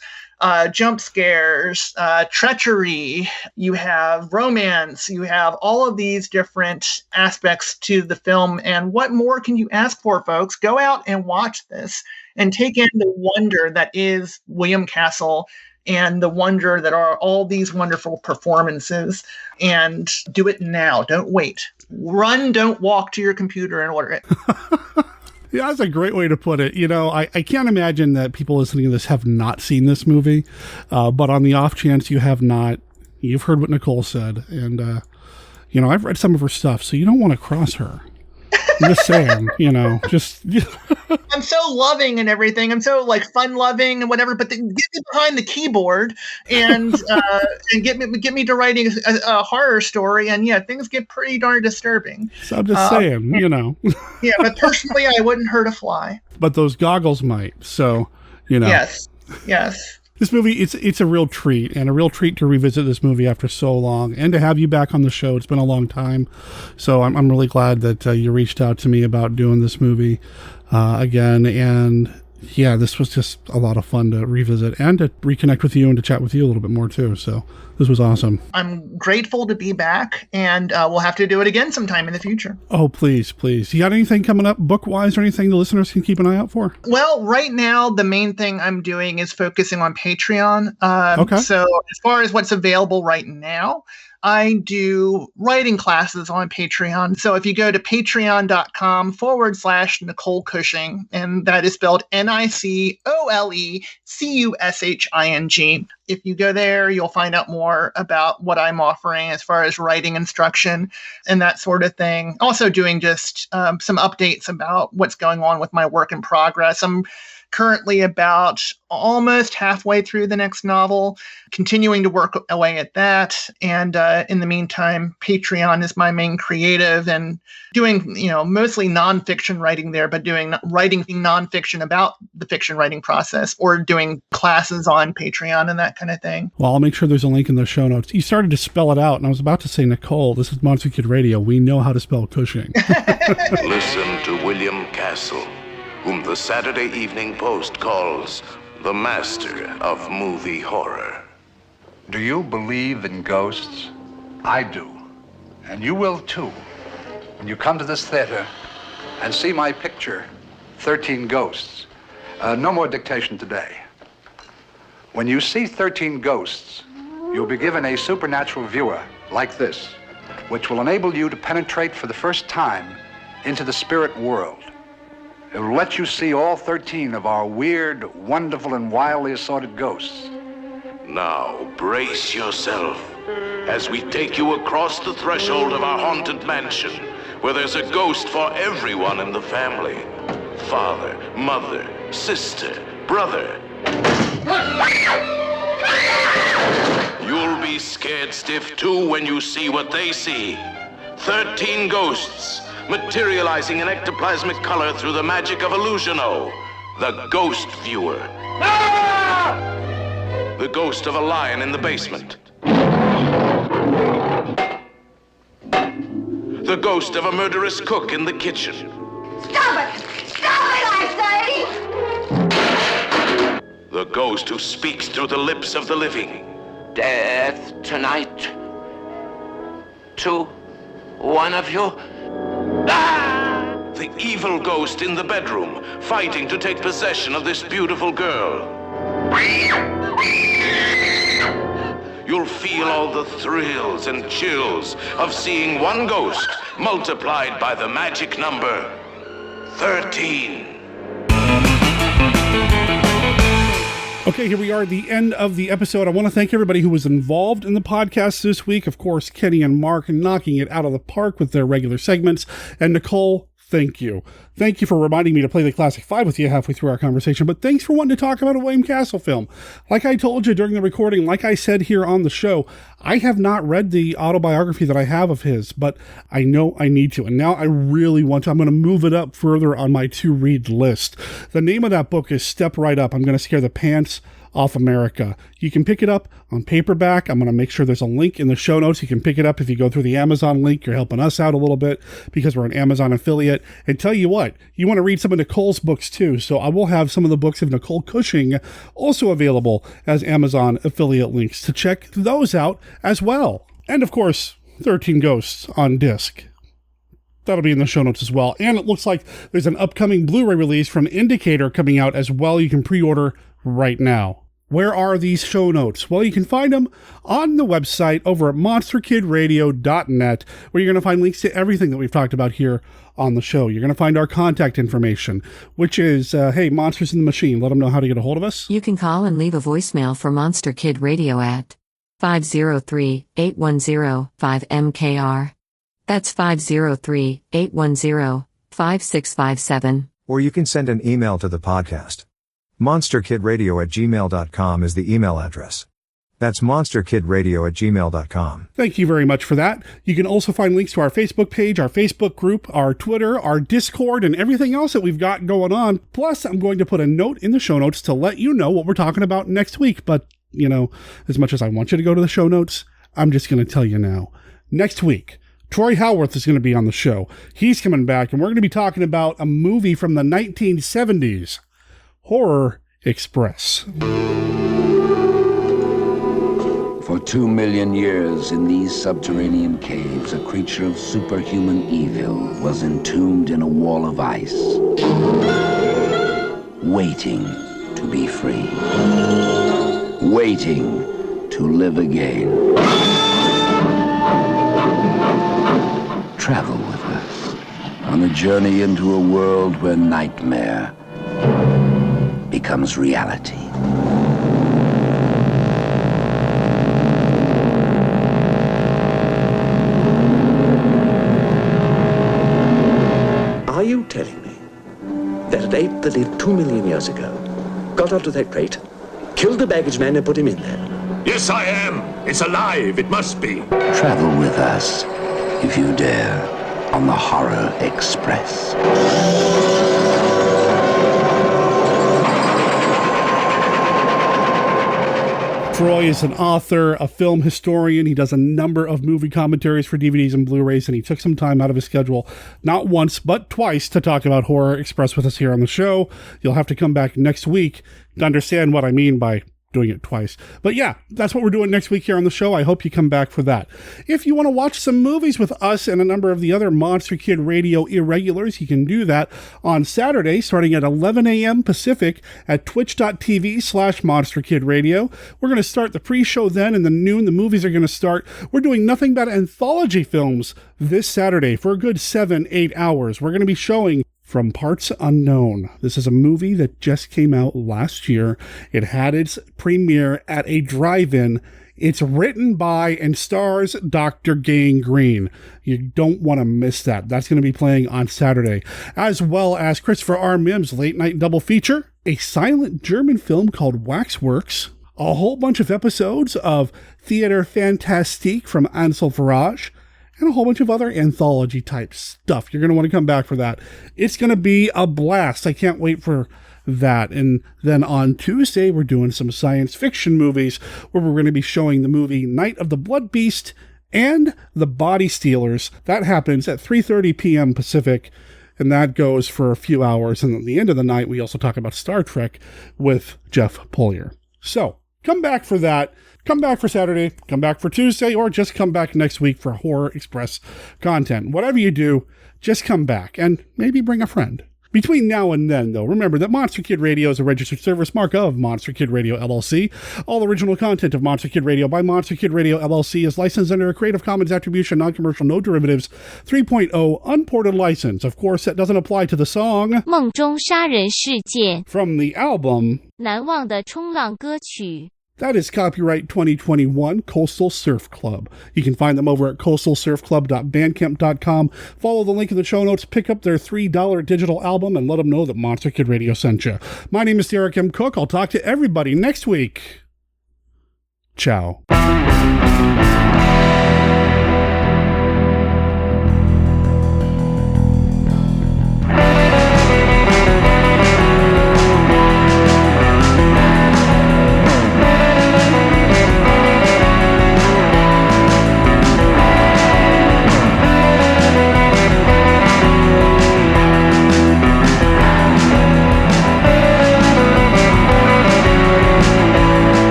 jump scares, treachery, you have romance, you have all of these different aspects to the film. And what more can you ask for, folks? Go out and watch this and take in the wonder that is William Castle and the wonder that are all these wonderful performances, and do it now. Don't wait. Run, don't walk to your computer and order it. Yeah, that's a great way to put it. I can't imagine that people listening to this have not seen this movie. But on the off chance you have not, you've heard what Nicole said. And, I've read some of her stuff, so you don't want to cross her. I'm just saying, just... I'm so loving and everything. I'm so fun loving and whatever, but get me behind the keyboard and get me to writing a horror story. And yeah, things get pretty darn disturbing. So I'm just saying, Yeah, but personally, I wouldn't hurt a fly. But those goggles might. So, Yes. This movie, it's a real treat, and a real treat to revisit this movie after so long, and to have you back on the show. It's been a long time, so I'm really glad that you reached out to me about doing this movie again. And yeah, this was just a lot of fun to revisit and to reconnect with you and to chat with you a little bit more too. So this was awesome. I'm grateful to be back, and we'll have to do it again sometime in the future. Oh, please. You got anything coming up book-wise or anything the listeners can keep an eye out for? Well, right now, the main thing I'm doing is focusing on Patreon. Okay. So as far as what's available right now, I do writing classes on Patreon. So if you go to patreon.com/Nicole Cushing, and that is spelled NicoleCushing. If you go there, you'll find out more about what I'm offering as far as writing instruction and that sort of thing. Also doing just some updates about what's going on with my work in progress. I'm currently about almost halfway through the next novel, continuing to work away at that. And in the meantime, Patreon is my main creative, and doing, mostly nonfiction writing there, but writing nonfiction about the fiction writing process, or doing classes on Patreon and that kind of thing. Well, I'll make sure there's a link in the show notes. You started to spell it out, and I was about to say, Nicole, this is Monster Kid Radio. We know how to spell Cushing. Listen to William Castle, whom the Saturday Evening Post calls the master of movie horror. Do you believe in ghosts? I do. And you will too, when you come to this theater and see my picture, 13 Ghosts. No more dictation today. When you see 13 ghosts, you'll be given a supernatural viewer like this, which will enable you to penetrate for the first time into the spirit world. It will let you see all 13 of our weird, wonderful, and wildly assorted ghosts. Now, brace yourself as we take you across the threshold of our haunted mansion, where there's a ghost for everyone in the family. Father, mother, sister, brother. You'll be scared stiff too when you see what they see. 13 ghosts, materializing in ectoplasmic color through the magic of Illusiono, the Ghost Viewer. Ah! The ghost of a lion in the basement. The ghost of a murderous cook in the kitchen. Stop it! Stop it, I say! The ghost who speaks through the lips of the living. Death tonight. To one of you. The evil ghost in the bedroom, fighting to take possession of this beautiful girl. You'll feel all the thrills and chills of seeing one ghost multiplied by the magic number 13. Okay, here we are at the end of the episode. I want to thank everybody who was involved in the podcast this week. Of course, Kenny and Mark knocking it out of the park with their regular segments. And Nicole, thank you. Thank you for reminding me to play the Classic 5 with you halfway through our conversation. But thanks for wanting to talk about a William Castle film. Like I told you during the recording, like I said here on the show, I have not read the autobiography that I have of his, but I know I need to. And now I really want to. I'm going to move it up further on my to-read list. The name of that book is Step Right Up. I'm going to scare the pants off America. You can pick it up on paperback. I'm going to make sure there's a link in the show notes. You can pick it up if you go through the Amazon link. You're helping us out a little bit because we're an Amazon affiliate. And tell you what, you want to read some of Nicole's books too. So I will have some of the books of Nicole Cushing also available as Amazon affiliate links to check those out as well. And of course, 13 Ghosts on disc. That'll be in the show notes as well. And it looks like there's an upcoming Blu-ray release from Indicator coming out as well. You can pre-order right now. Where are these show notes? Well, you can find them on the website over at monsterkidradio.net, where you're going to find links to everything that we've talked about here on the show. You're going to find our contact information, which is, hey, Monsters in the Machine. Let them know how to get a hold of us. You can call and leave a voicemail for Monster Kid Radio at 503-810-5MKR. That's 503-810-5657. Or you can send an email to the podcast. monsterkidradio@gmail.com is the email address. That's monsterkidradio@gmail.com. Thank you very much for that. You can also find links to our Facebook page, our Facebook group, our Twitter, our Discord, and everything else that we've got going on. Plus, I'm going to put a note in the show notes to let you know what we're talking about next week. But, you know, as much as I want you to go to the show notes, I'm just going to tell you now. Next week, Troy Howarth is going to be on the show. He's coming back, and we're going to be talking about a movie from the 1970s. Horror Express. For 2 million years in these subterranean caves, a creature of superhuman evil was entombed in a wall of ice, waiting to be free, waiting to live again. journey into a world where nightmare becomes reality. Are you telling me that an ape that lived 2 million years ago got onto that crate, killed the baggage man and put him in there? Yes, I am. It's alive. It must be. Travel with us, if you dare, on the Horror Express. Troy is an author, a film historian. He does a number of movie commentaries for DVDs and Blu-rays, and he took some time out of his schedule, not once, but twice, to talk about Horror Express with us here on the show. You'll have to come back next week to understand what I mean by doing it twice. But yeah, that's what we're doing next week here on the show. I hope you come back for that. If you want to watch some movies with us and a number of the other Monster Kid Radio irregulars, you can do that on Saturday, starting at 11 a.m. Pacific at twitch.tv/Monster Kid Radio. We're going to start the pre-show then, and then noon the movies are going to start. We're doing nothing but anthology films this Saturday for a good 7-8 hours. We're going to be showing From Parts Unknown. This is a movie that just came out last year. It had its premiere at a drive-in. It's written by and stars Dr. Gangrene. You don't want to miss that. That's going to be playing on Saturday. As well as Christopher R. Mims' late night double feature, a silent German film called Waxworks, a whole bunch of episodes of Theater Fantastique from Ansel Farage, and a whole bunch of other anthology type stuff. You're going to want to come back for that. It's going to be a blast. I can't wait for that. And then on Tuesday, we're doing some science fiction movies where we're going to be showing the movie Night of the Blood Beast and The Body Stealers. That happens at 3:30 p.m. Pacific, and that goes for a few hours. And at the end of the night, we also talk about Star Trek with Jeff Polier. So come back for that. Come back for Saturday, come back for Tuesday, or just come back next week for Horror Express content. Whatever you do, just come back and maybe bring a friend. Between now and then, though, remember that Monster Kid Radio is a registered service mark of Monster Kid Radio LLC. All original content of Monster Kid Radio by Monster Kid Radio LLC is licensed under a Creative Commons Attribution, Non-Commercial, No Derivatives 3.0 unported license. Of course, that doesn't apply to the song 梦中杀人事件 from the album 难忘的冲浪歌曲 That is copyright 2021 Coastal Surf Club. You can find them over at coastalsurfclub.bandcamp.com. Follow the link in the show notes, pick up their $3 digital album, and let them know that Monster Kid Radio sent you. My name is Derek M. Cook. I'll talk to everybody next week. Ciao.